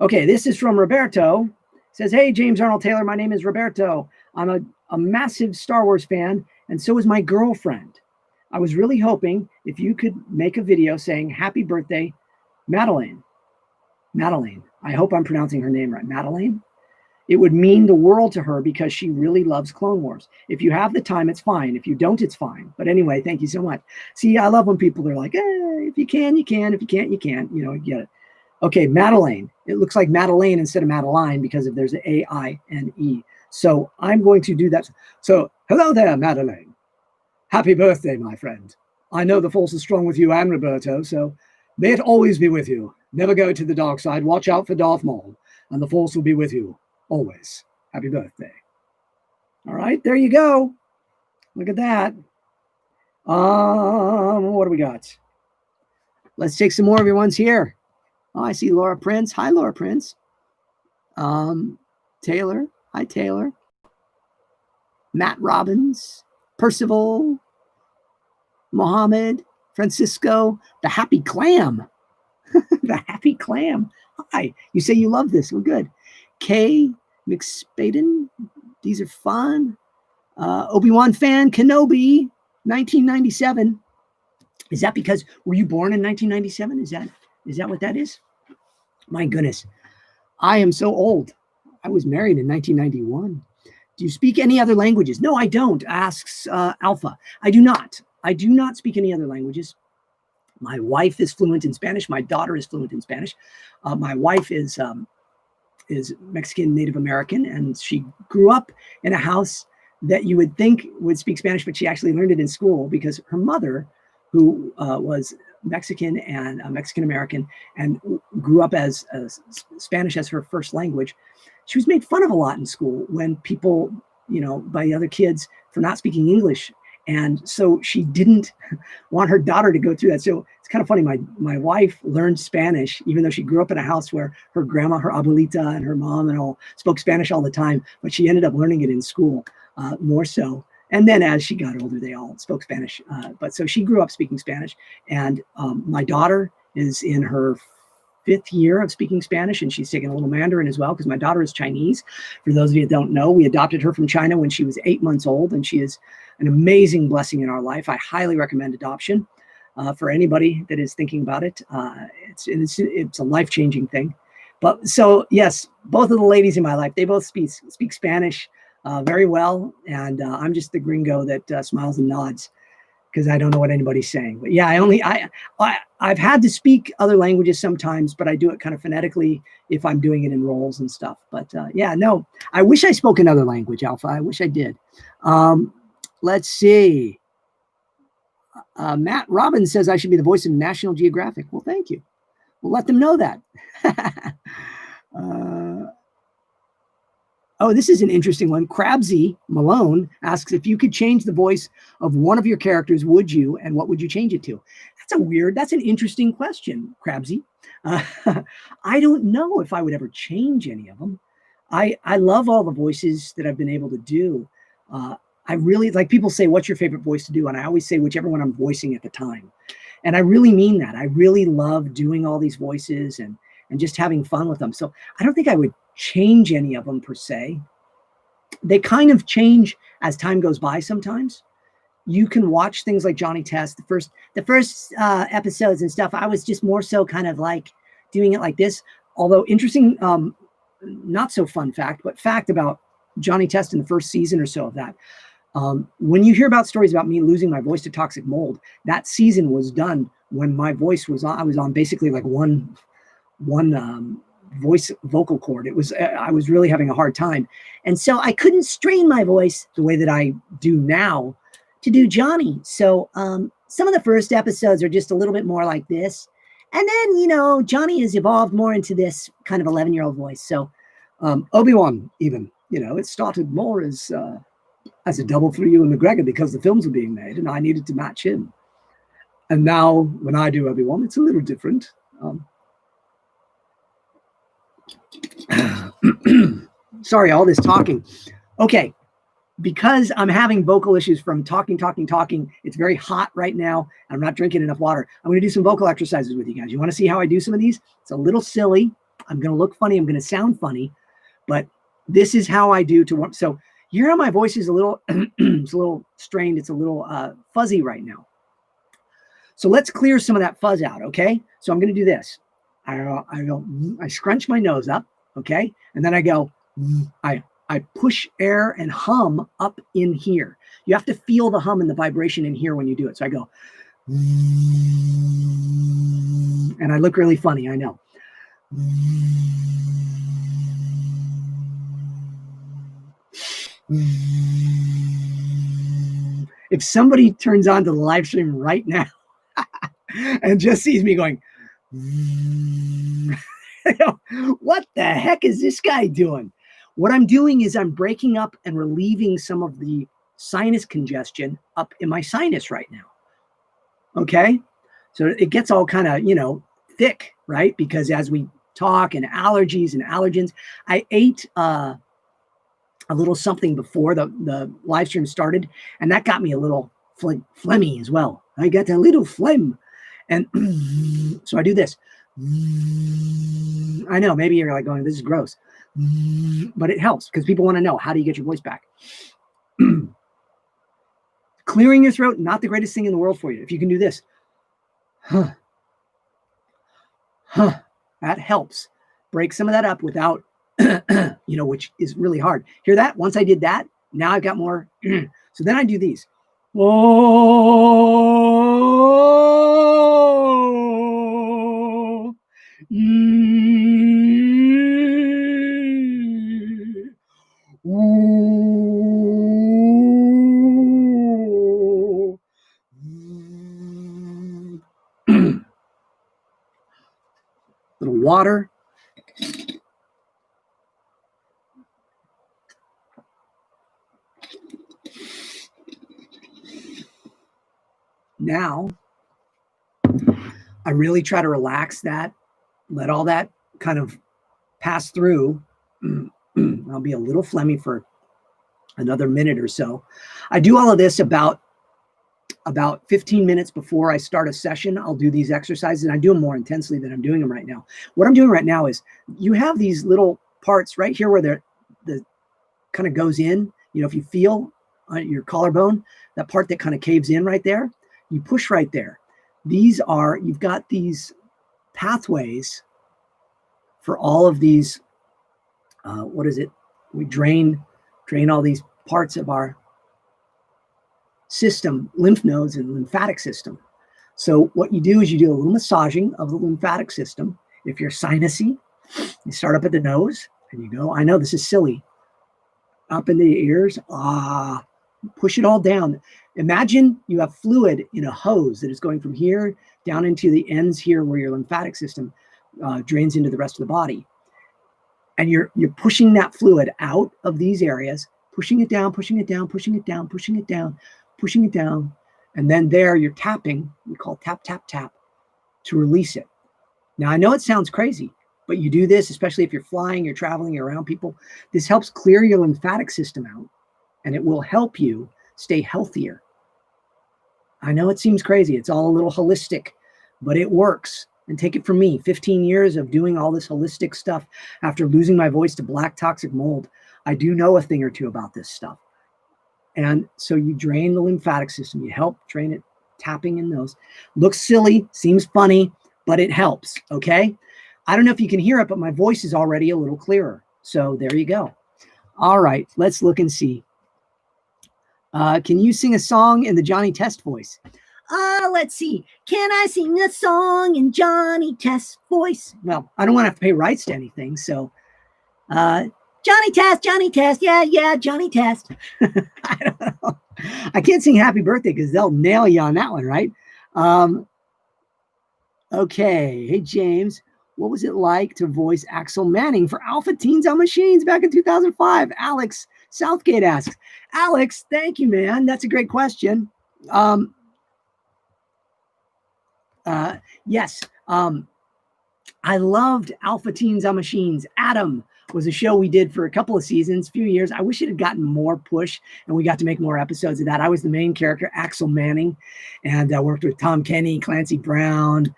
A: Okay, this is from Roberto. It says, hey, James Arnold Taylor, my name is Roberto. I'm a massive Star Wars fan, and so is my girlfriend. I was really hoping if you could make a video saying happy birthday, Madeleine. Madeleine. I hope I'm pronouncing her name right. Madeleine. It would mean the world to her because she really loves Clone Wars. If you have the time, it's fine. If you don't, it's fine. But anyway, thank you so much. See, I love when people are like, if you can, you can. If you can't, you can't. You get it. Okay, Madeleine. It looks like Madeleine instead of Madeline because there's an A-I-N-E. So I'm going to do that. So hello there, Madeleine. Happy birthday, my friend. I know the Force is strong with you and Roberto, so may it always be with you. Never go to the dark side. Watch out for Darth Maul, and the Force will be with you. Always. Happy birthday. All right, there you go. Look at that. What do we got? Let's take some more of your ones here. Oh, I see Laura Prince. Hi, Laura Prince. Taylor. Hi, Taylor. Matt Robbins. Percival. Mohammed. Francisco. The Happy Clam. The Happy Clam. Hi. You say you love this. Well, good. Kay McSpaden, these are fun. Obi-Wan fan, Kenobi, 1997. Is that because, were you born in 1997? Is that what that is? My goodness. I am so old. I was married in 1991. Do you speak any other languages? No, I don't, asks Alpha. I do not. I do not speak any other languages. My wife is fluent in Spanish. My daughter is fluent in Spanish. My wife is Mexican Native American, and she grew up in a house that you would think would speak Spanish, but she actually learned it in school because her mother who was Mexican and Mexican American and grew up as Spanish as her first language. She was made fun of a lot in school when people, by the other kids for not speaking English. And so she didn't want her daughter to go through that. So it's kind of funny. My wife learned Spanish, even though she grew up in a house where her grandma, her abuelita, and her mom and all spoke Spanish all the time. But she ended up learning it in school more so. And then as she got older, they all spoke Spanish. But so she grew up speaking Spanish. And my daughter is in her 5th year of speaking Spanish, and she's taking a little Mandarin as well, because my daughter is Chinese. For those of you that don't know, we adopted her from China when she was 8 months old, and she is an amazing blessing in our life. I highly recommend adoption for anybody that is thinking about it. It's a life-changing thing. But so yes, both of the ladies in my life, they both speak Spanish very well, and I'm just the gringo that smiles and nods because I don't know what anybody's saying. But yeah, I've had to speak other languages sometimes, but I do it kind of phonetically if I'm doing it in roles and stuff. But yeah, no, I wish I spoke another language, Alpha. I wish I did. Let's see. Matt Robbins says I should be the voice of National Geographic. Well, thank you. We'll let them know that. Oh, this is an interesting one. Crabsy Malone asks, if you could change the voice of one of your characters, would you, and what would you change it to? That's an interesting question, Crabsy. I don't know if I would ever change any of them. I love all the voices that I've been able to do. I really, like, people say, what's your favorite voice to do? And I always say whichever one I'm voicing at the time. And I really mean that. I really love doing all these voices and just having fun with them. So I don't think I would change any of them per se. They kind of change as time goes by sometimes. You can watch things like Johnny Test, the first episodes and stuff. I was just more so kind of like doing it like this. Although interesting, not so fun fact, but fact about Johnny Test in the first season or so of that. When you hear about stories about me losing my voice to toxic mold, that season was done when my voice was on. I was on basically like one vocal cord. I was really having a hard time, and so I couldn't strain my voice the way that I do now to do Johnny. So some of the first episodes are just a little bit more like this, and then Johnny has evolved more into this kind of 11-year-old voice. So Obi-Wan, even it started more as a double for Ewan McGregor because the films were being made and I needed to match him. And now when I do Obi-Wan, it's a little different. Sorry, all this talking. Okay, because I'm having vocal issues from talking, it's very hot right now. I'm not drinking enough water. I'm going to do some vocal exercises with you guys. You want to see how I do some of these? It's a little silly. I'm going to look funny. I'm going to sound funny. But this is how I do to work. So you hear how my voice is a little, it's a little strained. It's a little fuzzy right now. So let's clear some of that fuzz out, okay? So I'm going to do this. I scrunch my nose up, okay? And then I go, I push air and hum up in here. You have to feel the hum and the vibration in here when you do it. So I go, and I look really funny, I know. If somebody turns on to the live stream right now and just sees me going, what the heck is this guy doing? What I'm doing is I'm breaking up and relieving some of the sinus congestion up in my sinus right now. Okay? So it gets all kind of, thick, right? Because as we talk and allergies and allergens, I ate a little something before the live stream started, and that got me a little phlegmy as well. I got a little phlegm. And so I do this. I know, maybe you're like going, this is gross. But it helps because people want to know, how do you get your voice back? Clearing your throat, not the greatest thing in the world for you. If you can do this. That helps. Break some of that up without, which is really hard. Hear that? Once I did that, now I've got more. So then I do these. little water. Now, I really try to relax that, let all that kind of pass through. I'll be a little phlegmy for another minute or so. I do all of this about 15 minutes before I start a session. I'll do these exercises, and I do them more intensely than I'm doing them right now. What I'm doing right now is you have these little parts right here where the kind of goes in. You know, if you feel your collarbone, that part that kind of caves in right there, you push right there. You've got these pathways for all of these, we drain all these parts of our system, lymph nodes and lymphatic system. So what you do is you do a little massaging of the lymphatic system. If you're sinusy, you start up at the nose and you go, I know this is silly, up in the ears, push it all down. Imagine you have fluid in a hose that is going from here down into the ends here where your lymphatic system drains into the rest of the body. And you're pushing that fluid out of these areas, pushing it down, pushing it down, pushing it down, pushing it down, pushing it down. And then there you're tapping, we call tap, tap, tap, to release it. Now, I know it sounds crazy, but you do this, especially if you're flying, you're traveling, you're around people. This helps clear your lymphatic system out, and it will help you stay healthier. I know it seems crazy. It's all a little holistic, but it works. And take it from me, 15 years of doing all this holistic stuff after losing my voice to black toxic mold. I do know a thing or two about this stuff. And so you drain the lymphatic system. You help drain it, tapping in those. Looks silly, seems funny, but it helps, okay? I don't know if you can hear it, but my voice is already a little clearer. So there you go. All right, let's look and see. Can you sing a song in the Johnny Test voice? Let's see. Can I sing a song in Johnny Test voice? Well, I don't want to have to pay rights to anything. So, Johnny Test. Yeah, Johnny Test. I don't know. I can't sing Happy Birthday because they'll nail you on that one, right? Okay. Hey, James, what was it like to voice Axel Manning for Alpha Teens on Machines back in 2005? Alex Southgate asks. Alex, thank you, man. That's a great question. Yes. I loved Alpha Teens on Machines. Adam was a show we did for a couple of seasons, few years. I wish it had gotten more push and we got to make more episodes of that. I was the main character, Axel Manning, and I worked with Tom Kenny, Clancy Brown.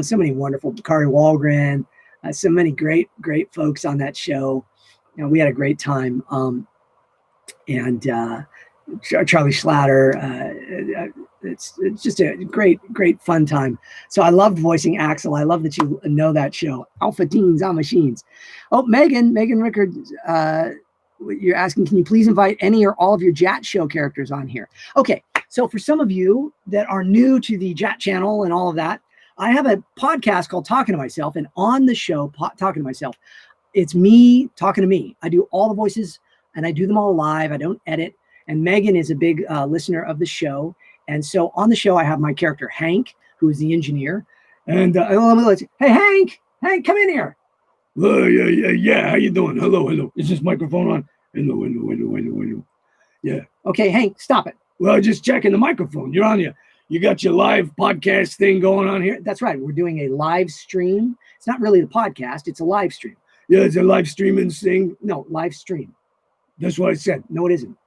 A: So many wonderful, Kari Walgren, so many great folks on that show. You know, we had a great time. And Charlie Schlatter, it's just a great fun time. So I loved voicing Axel. I love that you know that show, Alpha Teens on Machines. Oh, Megan Rickard, you're asking, can you please invite any or all of your JAT show characters on here? Okay, so for some of you that are new to the JAT channel and all of that, I have a podcast called Talking to Myself, and on the show, Talking to Myself, it's me talking to me. I do all the voices, and I do them all live. I don't edit. And Megan is a big listener of the show. And so on the show, I have my character, Hank, who is the engineer. And hey, Hank, come in here. Yeah. How you doing? Hello. Is this microphone on? Hello. Yeah. Okay, Hank, stop it. Well, just checking the microphone. You're on you got your live podcast thing going on here? That's right. We're doing a live stream. It's not really the podcast. It's a live stream. Yeah, it's a live streaming thing. No, live stream. That's what I said. No, it isn't.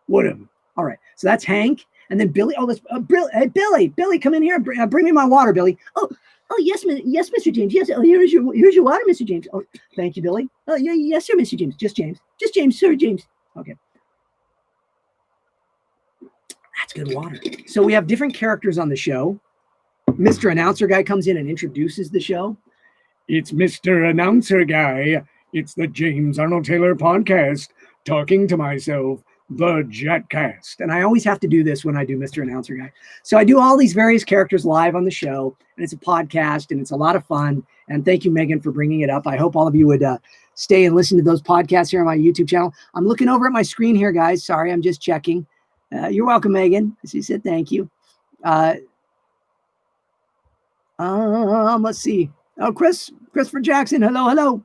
A: Whatever. All right. So that's Hank. And then Billy. Oh, that's Billy, come in here. Bring me my water, Billy. Oh, yes, Mr. James. Yes. Oh, here's your water, Mr. James. Oh, thank you, Billy. Oh, yeah, yes, sir, Mr. James. Just James, sir, James. Okay. That's good water. So we have different characters on the show. Mr. Announcer Guy comes in and introduces the show. It's Mr. Announcer Guy. It's the James Arnold Taylor podcast, Talking to Myself, the JAT Cast. And I always have to do this when I do Mr. Announcer Guy. So I do all these various characters live on the show, and it's a podcast, and it's a lot of fun. And thank you, Megan, for bringing it up. I hope all of you would stay and listen to those podcasts here on my YouTube channel. I'm looking over at my screen here, guys. Sorry, I'm just checking. You're welcome, Megan. She said thank you. Let's see. Oh, Chris Christopher Jackson, hello,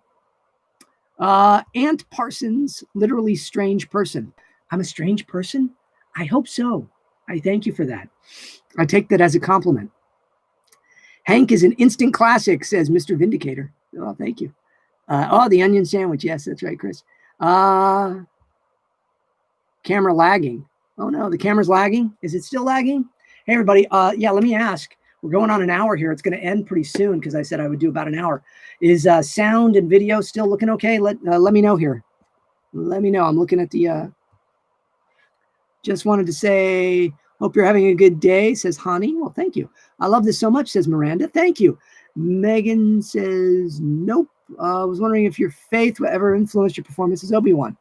A: hello. Ant Parsons, literally strange person. I'm a strange person? I hope so. I thank you for that. I take that as a compliment. Hank is an instant classic, says Mr. Vindicator. Oh, thank you. The onion sandwich. Yes, that's right, Chris. Camera lagging. Oh, no, the camera's lagging. Is it still lagging? Hey, everybody. Yeah, let me ask. We're going on an hour here. It's going to end pretty soon because I said I would do about an hour. Is sound and video still looking okay? Let me know here. Let me know. I'm looking at the... Just wanted to say, hope you're having a good day, says Hani. Well, thank you. I love this so much, says Miranda. Thank you. Megan says, nope. I was wondering if your faith will ever influence your performance as Obi-Wan.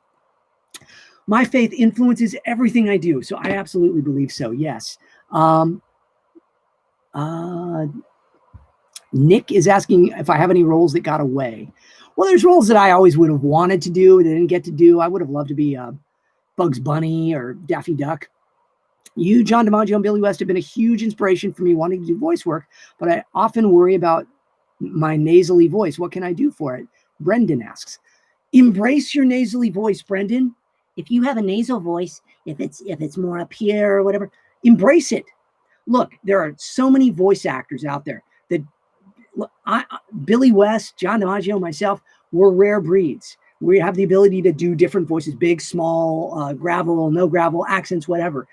A: My faith influences everything I do, so I absolutely believe so, yes. Nick is asking if I have any roles that got away. Well, there's roles that I always would have wanted to do that I didn't get to do. I would have loved to be Bugs Bunny or Daffy Duck. You, John DiMaggio, and Billy West have been a huge inspiration for me wanting to do voice work, but I often worry about my nasally voice. What can I do for it? Brendan asks. Embrace your nasally voice, Brendan. If you have a nasal voice, if it's more up here or whatever, embrace it. Look, there are so many voice actors out there that Billy West, John DiMaggio, myself, we're rare breeds. We have the ability to do different voices, big, small, gravel, no gravel, accents, whatever.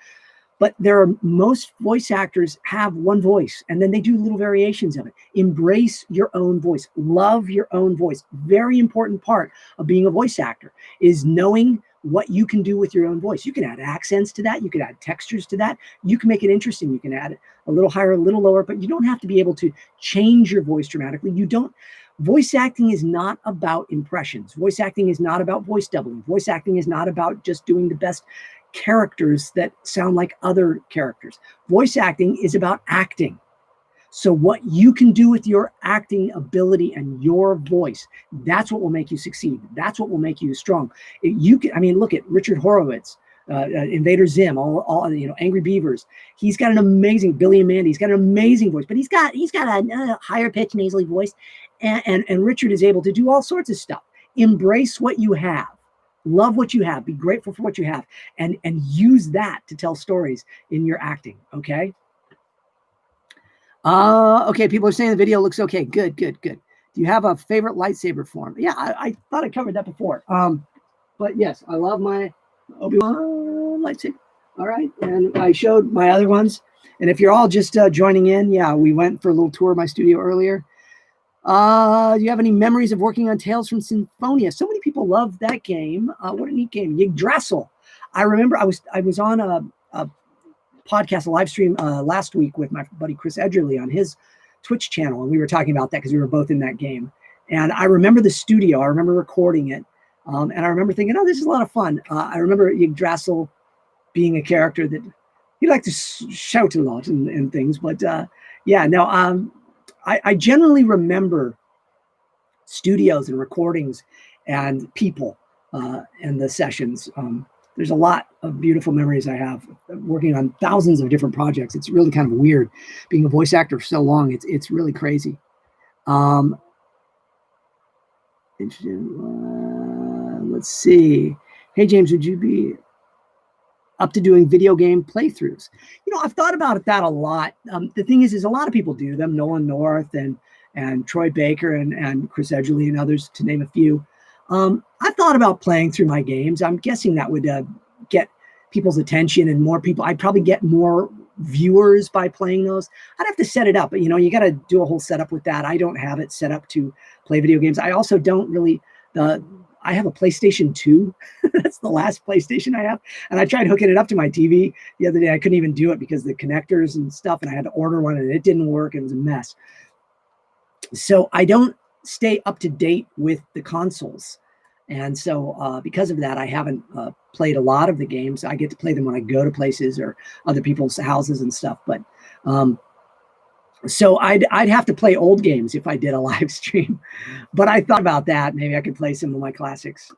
A: But most voice actors have one voice, and then they do little variations of it. Embrace your own voice. Love your own voice. Very important part of being a voice actor is knowing what you can do with your own voice. You can add accents to that. You can add textures to that. You can make it interesting. You can add it a little higher, a little lower, but you don't have to be able to change your voice dramatically. Voice acting is not about impressions. Voice acting is not about voice doubling. Voice acting is not about just doing the best characters that sound like other characters. Voice acting is about acting. So what you can do with your acting ability and your voice, that's what will make you succeed. That's what will make you strong. Look at Richard Horowitz, Invader Zim, all Angry Beavers. He's got an amazing Billy and Mandy. He's got an amazing voice, but he's got a higher pitched nasally voice, and Richard is able to do all sorts of stuff. Embrace what you have. Love what you have. Be grateful for what you have, and use that to tell stories in your acting. Okay. Okay. People are saying the video looks okay. Good. Do you have a favorite lightsaber form? Yeah, I thought I covered that before. But yes, I love my Obi-Wan lightsaber. All right, and I showed my other ones. And if you're all just joining in, yeah, we went for a little tour of my studio earlier. Do you have any memories of working on Tales from Symphonia? So many people love that game. What a neat game. Yggdrasil. I remember I was on a podcast, a live stream last week with my buddy Chris Edgerly on his Twitch channel. And we were talking about that because we were both in that game. And I remember the studio. I remember recording it. And I remember thinking, oh, this is a lot of fun. I remember Yggdrasil being a character that he liked to shout a lot and things. But I generally remember studios and recordings and people and the sessions. There's a lot of beautiful memories I have working on thousands of different projects. It's really kind of weird being a voice actor for so long. It's really crazy. Let's see. Hey, James, would you be up to doing video game playthroughs? I've thought about that a lot. The thing is a lot of people do them. Nolan North and Troy Baker and Chris Edgerly and others, to name a few. I thought about playing through my games. I'm guessing that would get people's attention and more people. I'd probably get more viewers by playing those. I'd have to set it up, but you got to do a whole setup with that. I don't have it set up to play video games. I also don't really. I have a PlayStation 2. That's the last PlayStation I have. And I tried hooking it up to my TV the other day. I couldn't even do it because the connectors and stuff, and I had to order one and it didn't work. It was a mess. So I don't stay up to date with the consoles. And so because of that, I haven't played a lot of the games. I get to play them when I go to places or other people's houses and stuff. But so I'd have to play old games if I did a live stream. But I thought about that. Maybe I could play some of my classics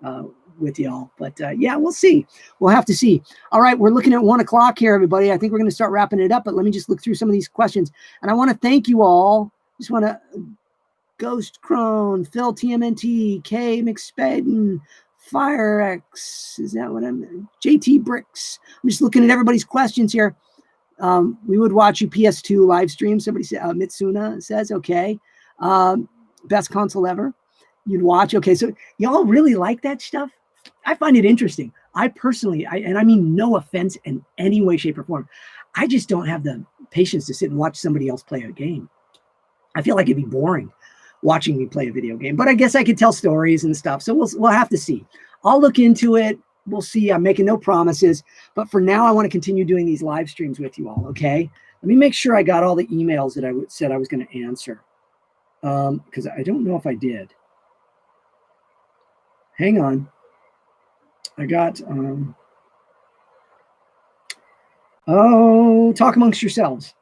A: with y'all. But yeah, we'll see. We'll have to see. All right, we're looking at 1 o'clock here, everybody. I think we're going to start wrapping it up. But let me just look through some of these questions. And I want to thank you all. Just want to Ghost Crone, Phil TMNT, K McSpaden, FireX, is that what I'm, JT Bricks. I'm just looking at everybody's questions here. We would watch you PS2 live stream. Somebody said, Mitsuna says, okay. Best console ever. You'd watch. Okay, so y'all really like that stuff? I find it interesting. I personally, and I mean no offense in any way, shape, or form, I just don't have the patience to sit and watch somebody else play a game. I feel like it'd be boring watching me play a video game, but I guess I could tell stories and stuff. So we'll have to see. I'll look into it. We'll see. I'm making no promises, but for now, I want to continue doing these live streams with you all. Okay. Let me make sure I got all the emails that I said I was going to answer. Because I don't know if I did. Hang on. I got, talk amongst yourselves.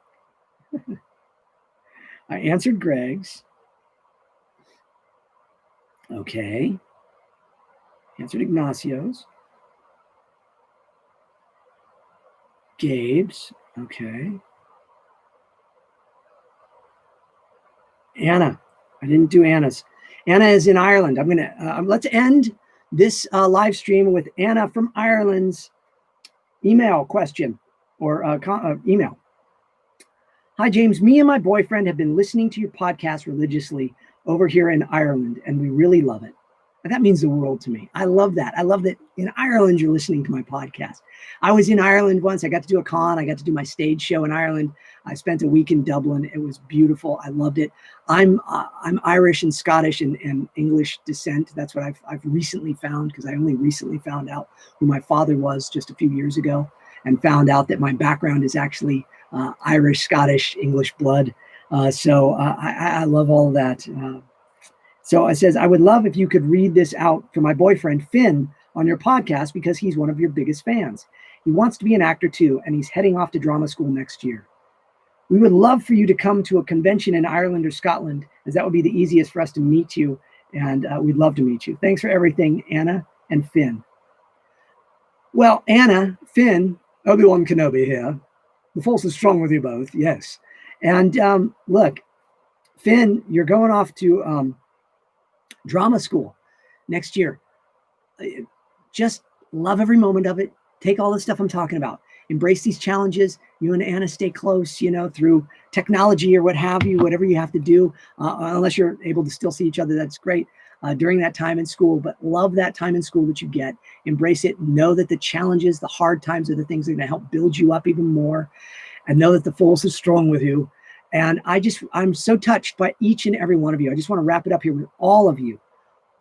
A: I answered Greg's. Okay. Answered Ignacio's. Gabe's. Okay. Anna. I didn't do Anna's. Anna is in Ireland. I'm going to, let's end this live stream with Anna from Ireland's email question or email. Hi, James. Me and my boyfriend have been listening to your podcast religiously over here in Ireland, and we really love it. And that means the world to me. I love that. I love that in Ireland, you're listening to my podcast. I was in Ireland once. I got to do a con. I got to do my stage show in Ireland. I spent a week in Dublin. It was beautiful. I loved it. I'm Irish and Scottish and English descent. That's what I've recently found, because I only recently found out who my father was just a few years ago, and found out that my background is actually Irish, Scottish, English blood. So I love all of that. So it says, I would love if you could read this out for my boyfriend, Finn, on your podcast, because he's one of your biggest fans. He wants to be an actor too, and he's heading off to drama school next year. We would love for you to come to a convention in Ireland or Scotland, as that would be the easiest for us to meet you, and we'd love to meet you. Thanks for everything, Anna and Finn. Well, Anna, Finn, Obi-Wan Kenobi here. The Force is strong with you both, yes. And look, Finn, you're going off to drama school next year. Just love every moment of it. Take all the stuff I'm talking about. Embrace these challenges. You and Anna stay close, through technology or what have you, whatever you have to do, unless you're able to still see each other. That's great during that time in school, but love that time in school that you get. Embrace it. Know that the challenges, the hard times are the things that are going to help build you up even more, and know that the Force is strong with you. And I'm so touched by each and every one of you. I just want to wrap it up here with all of you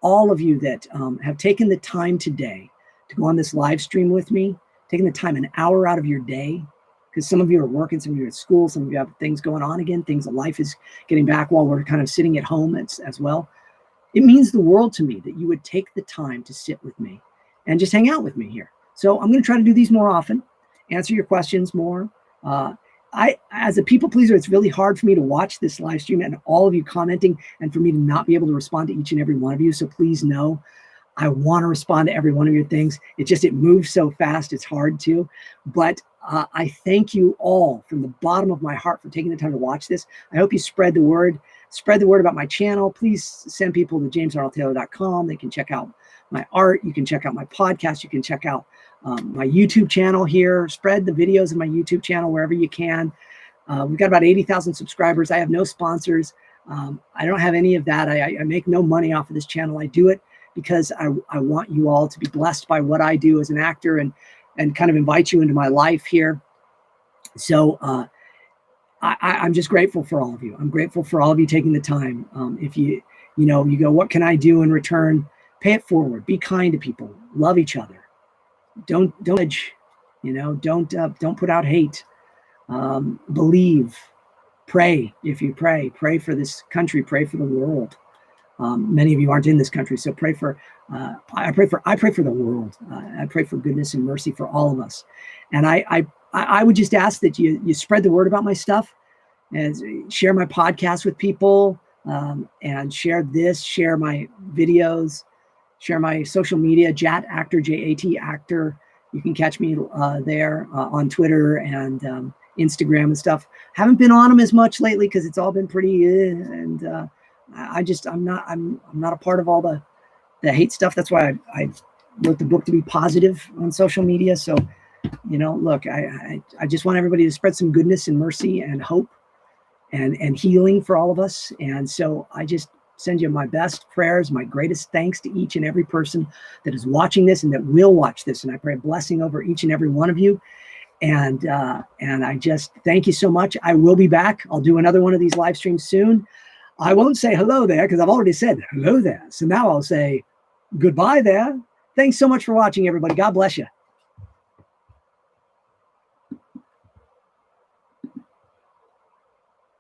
A: that have taken the time today to go on this live stream with me, taking the time, an hour out of your day, because some of you are working, some of you are at school, some of you have things going on again, things that life is getting back while we're kind of sitting at home as well. It means the world to me that you would take the time to sit with me and just hang out with me here. So I'm going to try to do these more often, answer your questions more. As a people pleaser, it's really hard for me to watch this live stream and all of you commenting, and for me to not be able to respond to each and every one of you. So please know, I want to respond to every one of your things. It moves so fast, it's hard to. But I thank you all from the bottom of my heart for taking the time to watch this. I hope you spread the word. Spread the word about my channel. Please send people to jamesarnoldtaylor.com. They can check out my art. You can check out my podcast. You can check out my YouTube channel here. Spread the videos of my YouTube channel wherever you can. We've got about 80,000 subscribers. I have no sponsors. I don't have any of that. I make no money off of this channel. I do it because I want you all to be blessed by what I do as an actor, and kind of invite you into my life here. So I'm just grateful for all of you. I'm grateful for all of you taking the time. If you go, what can I do in return? Pay it forward. Be kind to people. Love each other. Don't judge. Don't put out hate. Believe. Pray. If you pray for this country. Pray for the world. Many of you aren't in this country, so pray for. I pray for the world. I pray for goodness and mercy for all of us. And I would just ask that you spread the word about my stuff, and share my podcast with people, and share my videos, share my social media, JAT Actor, JAT Actor. You can catch me there on Twitter and Instagram and stuff. Haven't been on them as much lately because it's all been pretty, I'm not a part of all the hate stuff. That's why I wrote the book to be positive on social media. So, you know, look, I just want everybody to spread some goodness and mercy and hope and healing for all of us. And so I just send you my best prayers, my greatest thanks to each and every person that is watching this and that will watch this. And I pray a blessing over each and every one of you. And I just thank you so much. I will be back. I'll do another one of these live streams soon. I won't say hello there because I've already said hello there. So now I'll say goodbye there. Thanks so much for watching, everybody. God bless you.